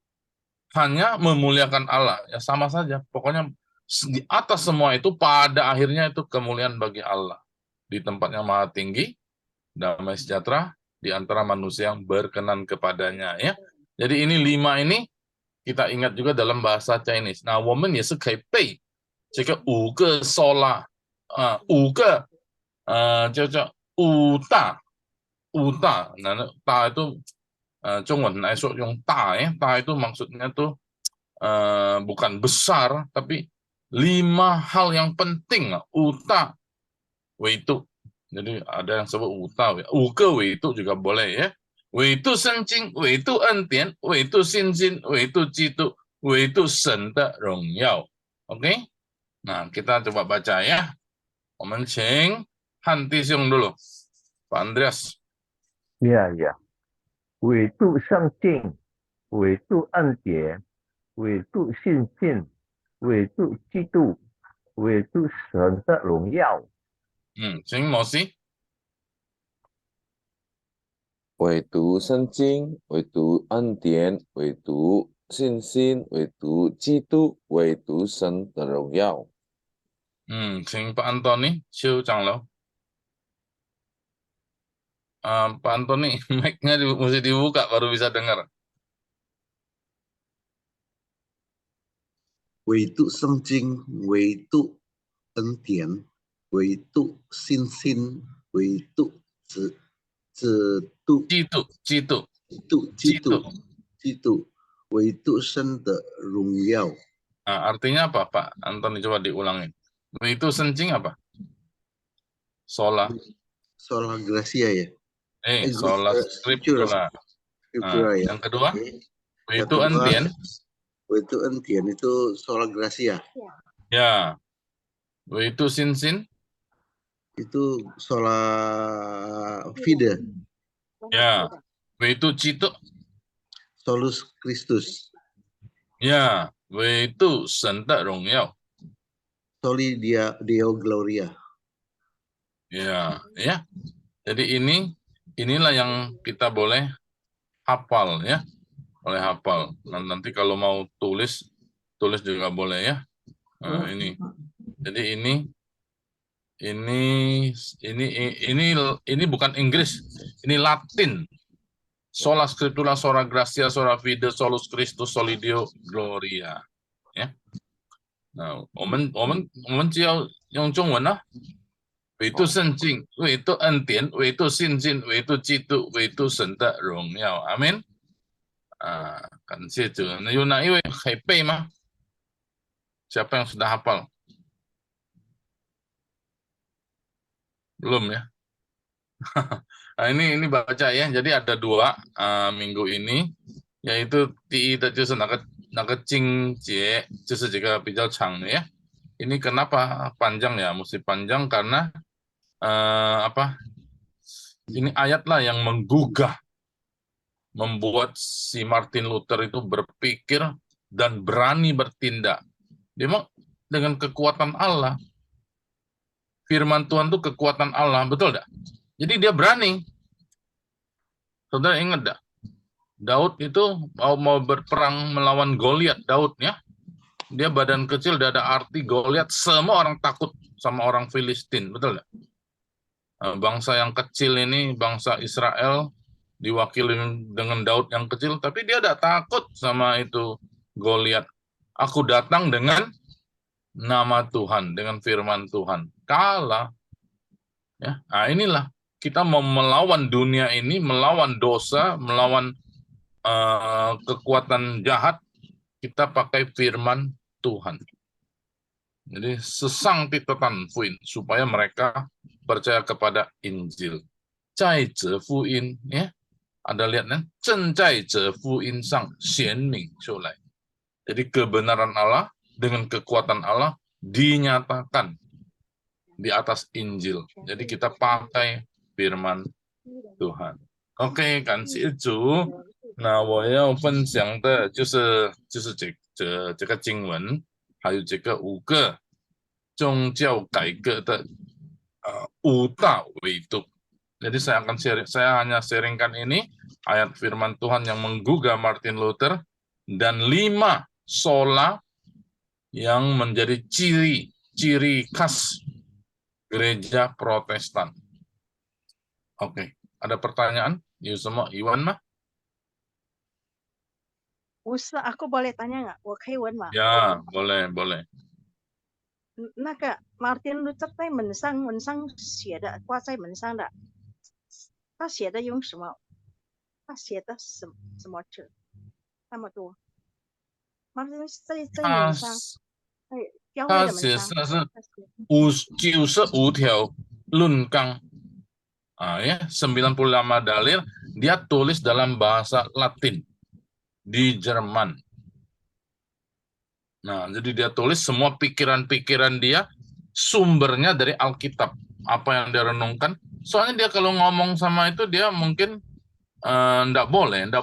S3: hanya memuliakan Allah, ya sama saja. Pokoknya di atas semua itu pada akhirnya itu kemuliaan bagi Allah. Di tempat yang maha tinggi, damai sejahtera di antara manusia yang berkenan kepadanya, ya. Jadi ini 5 ini kita ingat juga dalam bahasa Chinese. Nah, 我们也是可以背这个5个 sola 5个叫做5大nah ta itu Zhongwen来说用大, ya. Ta itu maksudnya tuh bukan besar, tapi 5 hal yang penting. Uta Weitu. Jadi ada yang sebut uta, 5个 Weitu juga boleh, ya. Weitu Senjing, Weitu Entian, Weitu Xinjin, Weitu Jitu, Weitu Shen de Rongyao. Oke? Nah, kita coba baca, ya. 我们请汉弟兄 dulu. Pak Andreas.
S6: Ya, ya. 纬度圣境，纬度恩典，纬度信心，纬度基督，纬度神的荣耀。
S3: 请摩西。
S1: 唯独圣经，唯独恩典，唯独信心，唯独基督，唯独神的荣耀。
S3: 请Pak Antoni, Siu Changlao. Pak Antoni, mic-nya mesti dibuka baru bisa dengar.
S5: 唯独圣经，唯独恩典，唯独信心，唯独基督，唯独神的荣耀。
S3: Artinya apa, Pak Antoni? Coba diulangin. Itu sencing apa? Sola
S5: Gracia, ya.
S3: Sola Scriptura.
S5: Ya.
S3: Yang kedua, itu Entien.
S5: Itu Entien itu Sola Gracia.
S3: Ya. Itu Sin.
S5: Itu Sola Fide.
S3: Ya. Itu Citu.
S5: Solus Christus.
S3: Ya. Itu Senda Rongyao.
S5: Soli Deo Gloria.
S3: Ya, ya. Jadi inilah yang kita boleh hafal, ya. Boleh hafal. Nah, nanti kalau mau tulis juga boleh, ya. Nah, ini. Jadi ini bukan Inggris. Ini Latin. Sola Scriptura, Sola Gracia, Sola Fide, Solus Christus, Soli Deo Gloria. Ya. 那我们只要用中文啊，唯独圣经，唯独恩典，唯独信心，唯独基督，唯独神的荣耀，阿门。感谢主。那有哪一位可以背吗？ Siapa yang sudah hafal? Belum, ya? Nah, ini baca, ya. Jadi ada 2 minggu ini, yaitu 第一的就是那个经节，就是这个比较长的, ya. Ini kenapa panjang, ya? Mesti panjang karena ini ayatlah yang menggugah, membuat si Martin Luther itu berpikir dan berani bertindak. Dia mau dengan kekuatan Allah. Firman Tuhan itu kekuatan Allah, betul enggak? Jadi dia berani. Saudara ingat enggak? Daud itu mau berperang melawan Goliat, Daud, ya. Dia badan kecil, tidak ada arti. Goliat, semua orang takut sama orang Filistin, betul enggak? Bangsa yang kecil ini, bangsa Israel, diwakili dengan Daud yang kecil, tapi dia tidak takut sama itu Goliat. Aku datang dengan nama Tuhan, dengan firman Tuhan. Kalah. Ya. Nah, inilah kita mau melawan dunia ini, melawan dosa, melawan kekuatan jahat, kita pakai firman Tuhan. Jadi sesang titatan fuin supaya mereka percaya kepada Injil. Zai zhe fu yin, ya. Ada lihat kan? Zhen zai zhe fu yin sang xian ming sulai. Jadi kebenaran Allah dengan kekuatan Allah dinyatakan di atas Injil. Jadi kita pakai firman Tuhan。OK， 感谢主。那我要分享的就是这个经文，还有这个5个宗教改革的5大维度。Jadi saya hanya sharingkan ini ayat firman Tuhan yang menggugah Martin Luther dan 5 sola yang menjadi ciri khas gereja Protestan. Oke, ada pertanyaan? Yuk semua, Iwan mah?
S16: Ustaz, aku boleh tanya nggak? 我可以问吗？
S3: Ya, boleh.
S16: 那个 Martin Luther 在门上写的，挂在门上的，他写的用什么？他写的什么字？那么多。Martin 在门上，教会
S3: 他
S16: 的门上。
S3: 写的是95条论纲. Ya, 95 dalil dia tulis dalam bahasa Latin di Jerman. Nah, jadi dia tulis semua pikiran-pikiran dia sumbernya dari Alkitab. Apa yang dia renungkan. Soalnya dia kalau ngomong sama itu dia mungkin nggak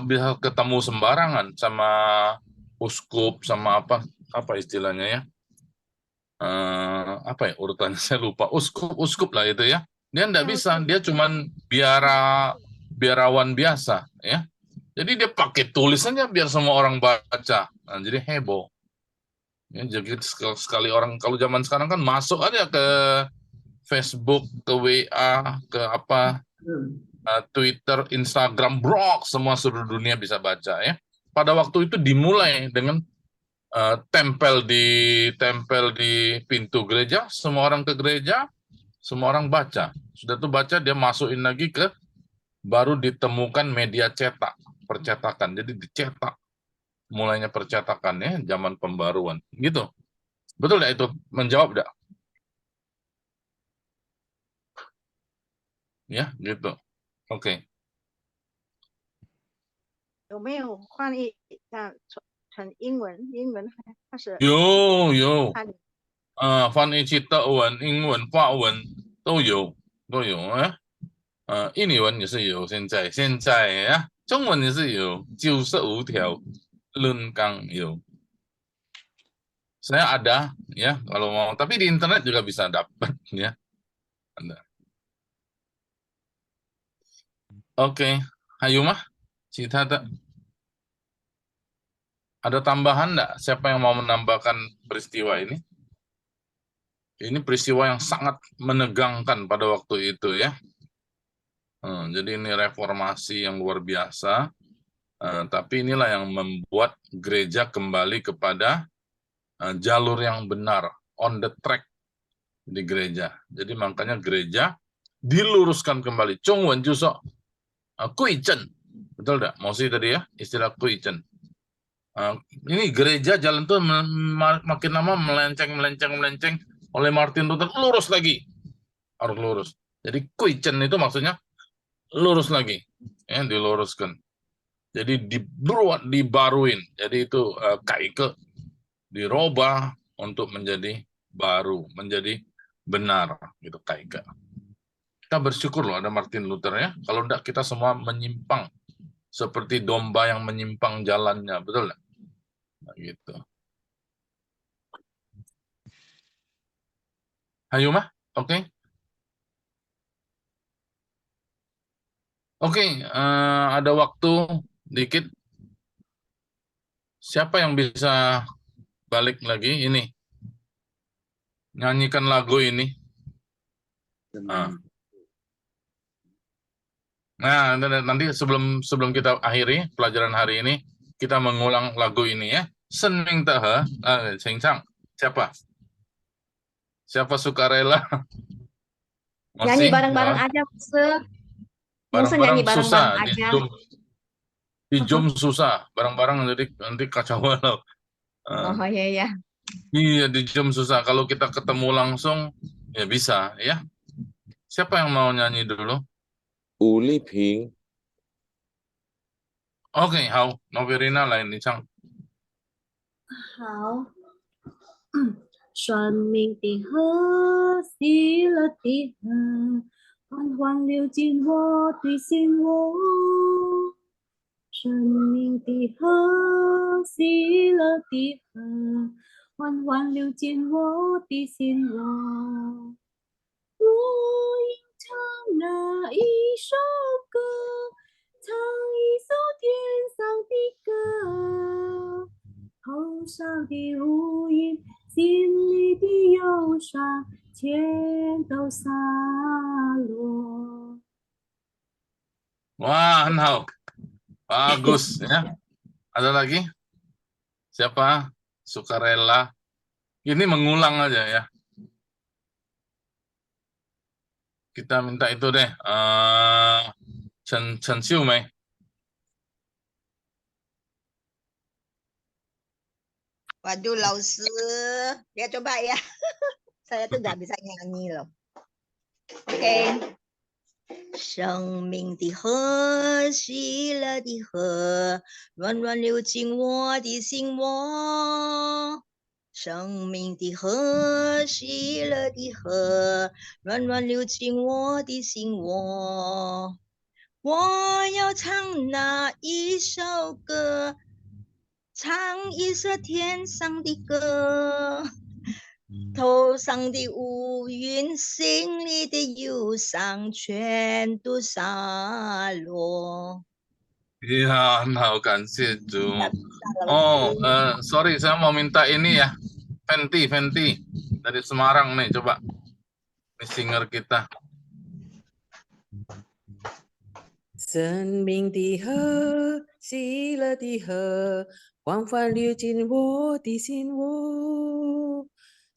S3: bisa ketemu sembarangan sama uskup, sama apa istilahnya ya. Apa ya urutannya saya lupa. Uskup lah itu ya. Dia nggak bisa, dia cuman biarawan biasa ya. Jadi dia pakai tulisannya biar semua orang baca. Nah, jadi heboh. Ya, jadi sekali orang kalau zaman sekarang kan masuk aja ke Facebook, ke WA, ke Twitter, Instagram, blog, semua seluruh dunia bisa baca ya. Pada waktu itu dimulai dengan tempel di pintu gereja, semua orang ke gereja, semua orang baca. Sudah tuh baca, dia masukin lagi baru ditemukan media cetak, percetakan. Jadi dicetak. Mulainya percetakan ya, zaman pembaruan. Gitu. Betul nggak itu? Menjawab nggak? Ya, gitu. Oke.
S16: 有没有翻译成英文？英文还是？
S3: 有。翻译成德文、英文、法文都有啊。印尼文也是有，现在呀，中文也是有95条论纲有。Saya ada ya kalau mau, tapi di internet juga bisa dapat ya. Ada. Oke, Hayu mah, Cita ada tambahan enggak? Siapa yang mau menambahkan peristiwa ini? Ini peristiwa yang sangat menegangkan pada waktu itu ya. Jadi ini reformasi yang luar biasa. Tapi inilah yang membuat gereja kembali kepada jalur yang benar, on the track di gereja. Jadi makanya gereja diluruskan kembali. Chongwen Juso, Kuichen, betul enggak? Mosi tadi ya, istilah Kuichen. Ini gereja jalan tuh makin lama melenceng oleh Martin Luther, lurus lagi, harus lurus. Jadi Kuichen itu maksudnya lurus lagi, ya diluruskan. Jadi dibaruin. Jadi itu kaike dirubah untuk menjadi baru, menjadi benar gitu kaike. Kita bersyukur loh ada Martin Luther ya. Kalau enggak kita semua menyimpang seperti domba yang menyimpang jalannya, betul enggak? Nah, gitu. Hayu mah, oke. Oke, ada waktu dikit. Siapa yang bisa balik lagi ini? Nyanyikan lagu ini. Nah, nanti sebelum kita akhiri pelajaran hari ini, kita mengulang lagu ini ya. Seneng tahe, Sengcang. Siapa? Siapa sukarela?
S17: Nyanyi bareng-bareng aja,
S3: Bareng-bareng susah.
S17: aja.
S3: Di Zoom susah. Bareng-bareng nanti kacau loh.
S17: Oh iya.
S3: Iya, di Zoom susah. Kalau kita ketemu langsung, ya bisa ya. Siapa yang mau nyanyi dulu?
S1: Uli Ping.
S3: Oke, hao. Noverina lain nih, Cang.
S17: 好，
S15: 生命的河，喜乐的河，缓缓流进我的心窝。生命的河，喜乐的河，缓缓流进我的心窝。我要唱那一首歌，唱一首天上的歌，头上的乌云，心里的忧伤，全都洒落。
S3: Wah, 很好. Bagus ya. Ada lagi? Siapa? Sukarela. Ini mengulang aja ya. Kita minta itu deh. Chen Xiu Mei.
S7: Waduh, Laus, ya coba ya. Saya tuh nggak bisa nyanyi loh. Oke. 生命的河，喜乐的河，软软流进我的心窝。生命的河，喜乐的河，软软流进我的心窝。我要唱那一首歌，唱一首天上的歌。 头上的乌云，心里的忧伤，全都洒落。
S3: Iya, nah, kasih tuh. Oh, sorry, saya mau minta ini ya. Fenty dari Semarang nih, coba. Ini singer kita.
S18: 生命的河，喜乐的河，缓缓流进我的心窝。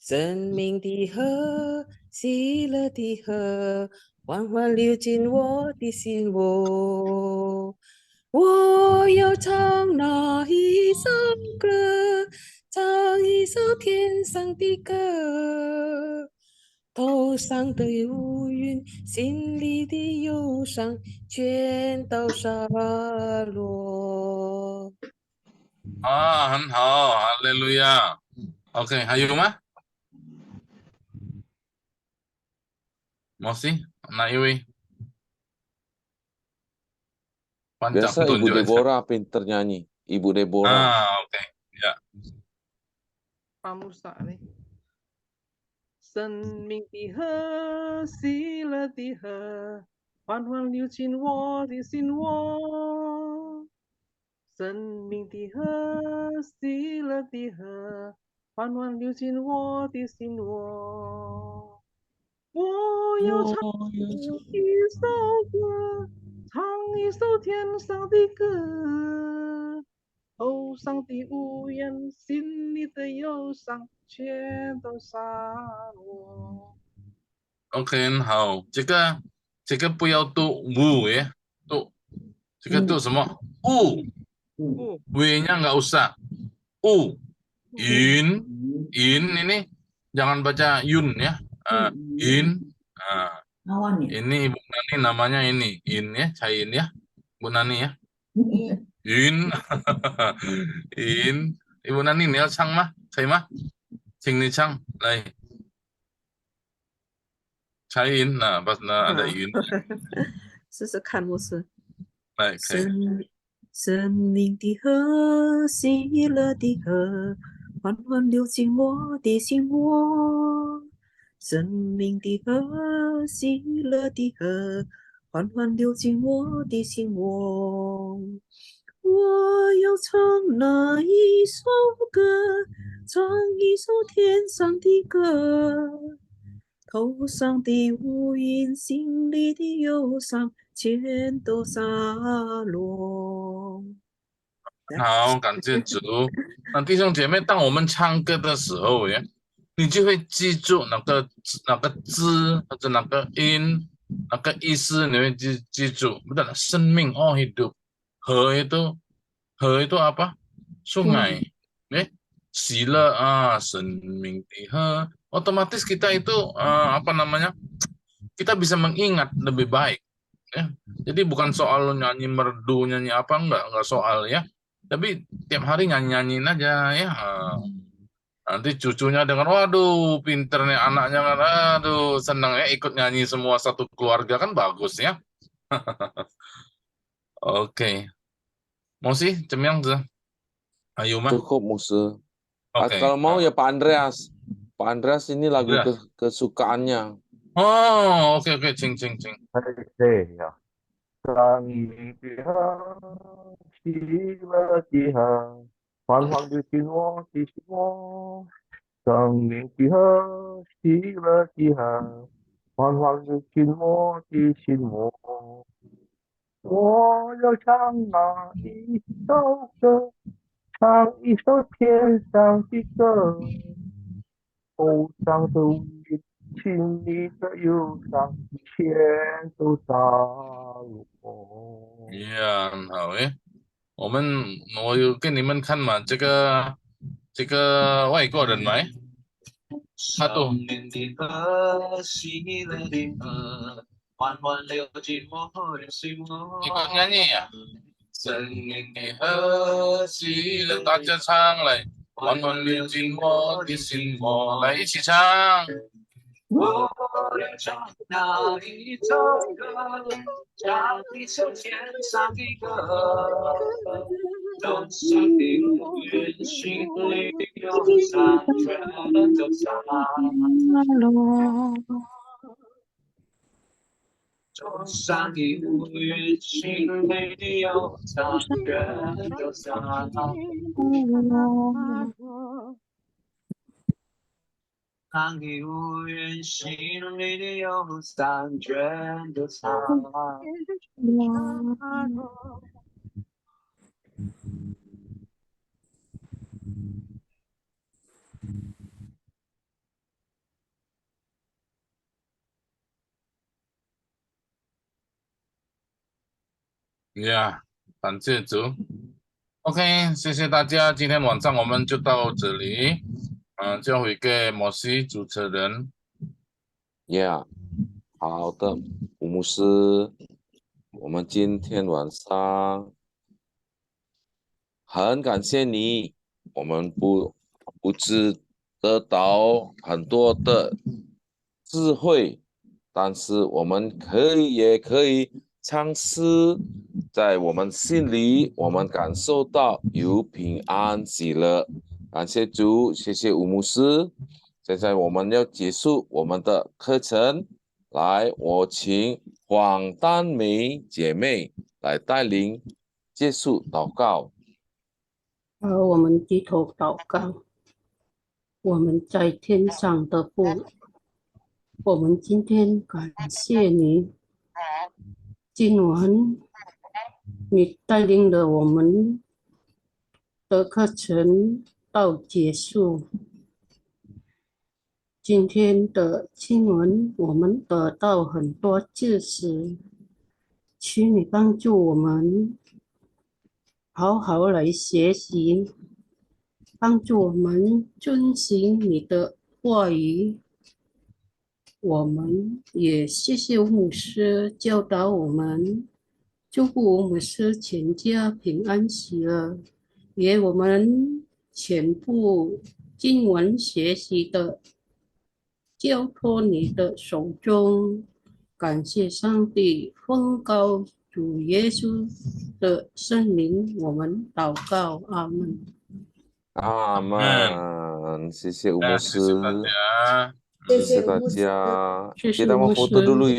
S18: 生命的河，喜乐的河，缓缓流进我的心窝。我要唱那一首歌，唱一首天上的歌。头上的乌云，心里的忧伤，全都洒落。
S3: Ah, 很好, haleluya. Oke, hayu mah. Masih, nah iwi.
S1: Biasa Ibu Deborah pinter nyanyi. Ibu Deborah.
S3: Oke. Ya.
S9: Pak Musa nih. 生命的河，喜乐的河，缓缓流进我的心窝。生命的河，喜乐的河，缓缓流进我的心窝。我要唱一首歌，唱一首天上的歌。头上的乌云，心里的忧伤，全都洒落。
S3: OK， 好，这个不要读 wu 呀，读这个读什么 w，w-nya nggak usah yun ini jangan baca yun ya, in. Ini Ibu Nani namanya ini in ya, cain ya, Bu Nani ya. In, in, Ibu Nani nếu chăng má, thấy má, trình đi chăng, đây, trái in là bắt là ada in,
S11: 试试看，牧师。
S3: đây, okay.
S11: 生命的河，喜乐的河，缓缓流进我的心窝。生命的河，喜乐的河，缓缓流进我的心窝。我要唱那一首歌，唱一首天上的歌。头上的乌云，心里的忧伤，全都洒落。
S3: 好，感谢主。那弟兄姐妹，当我们唱歌的时候呀，你就会记住哪个字或者哪个音，哪个意思，你会记住。Betul, 生命 oh hidup. He itu apa? Sungai. Sila Senming He. Otomatis kita itu apa namanya? Kita bisa mengingat lebih baik. Ya. Jadi bukan soal nyanyi merdu, nyanyi apa enggak soal ya. Tapi tiap hari nyanyiin aja ya. Nanti cucunya dengan, waduh, pinternya anaknya kan, aduh, senangnya ikut nyanyi semua satu keluarga kan bagus ya. Oke. Mau sih, Cemyang tuh. Ayo mah.
S1: Cukup Musa.
S3: Oke.
S1: Kalau mau ya Pak Andreas. Pak Andreas ini lagu kesukaannya.
S3: Oh, oke, cing.
S6: ya. Sang Diha, Sila Diha, Hoàn Hoàn Điều Chinh Wo, Chi Chi Wo. Sang Diha, Sila Diha, Hoàn Hoàn Điều Chinh Wo, Chi Chi Wo. 我要唱那一首歌，唱一首天上的歌，头上的云，心里的忧伤，全都洒落。
S3: Yeah, 很好诶。我有给你们看嘛，这个外国人嘛，他都。ikut nyanyi ya. 生命的河洗了，大家唱来，缓缓流进我的心窝，来一起唱。我要唱那一首歌，唱一首天上的歌，头上的云，心里的忧伤全都洒落。 头上的乌云，心里的忧伤，全都洒落。上的乌云，心里的忧伤，全都洒落。呀，感谢主。OK， 谢谢大家，今天晚上我们就到这里。交回给摩西主持人。
S1: Yeah， 好的，吴牧师，我们今天晚上很感谢你，我们不只得到很多的智慧，但是我们也可以尝试，在我们心里，我们感受到有平安喜乐。感谢主，谢谢吴牧师。现在我们要结束我们的课程，来，我请黄丹梅姐妹来带领结束祷告。
S14: 我们低头祷告，我们在天上的父，我们今天感谢你，今晚你带领了我们的课程到结束。今天的经文我们得到很多知识，请你帮助我们好好来学习，帮助我们遵行你的话语。我们也谢谢牧师教导我们，祝福牧师全家平安喜乐，也我们全部经文学习的交托你的手中。感谢上帝，奉告主耶稣的圣名，我们祷告，阿门。
S1: 阿门，谢谢吴牧师，
S3: 谢谢大家，
S1: 谢谢大家，
S14: 谢谢
S1: kita mau
S14: 牧
S1: foto
S14: 师。
S1: dulu ya.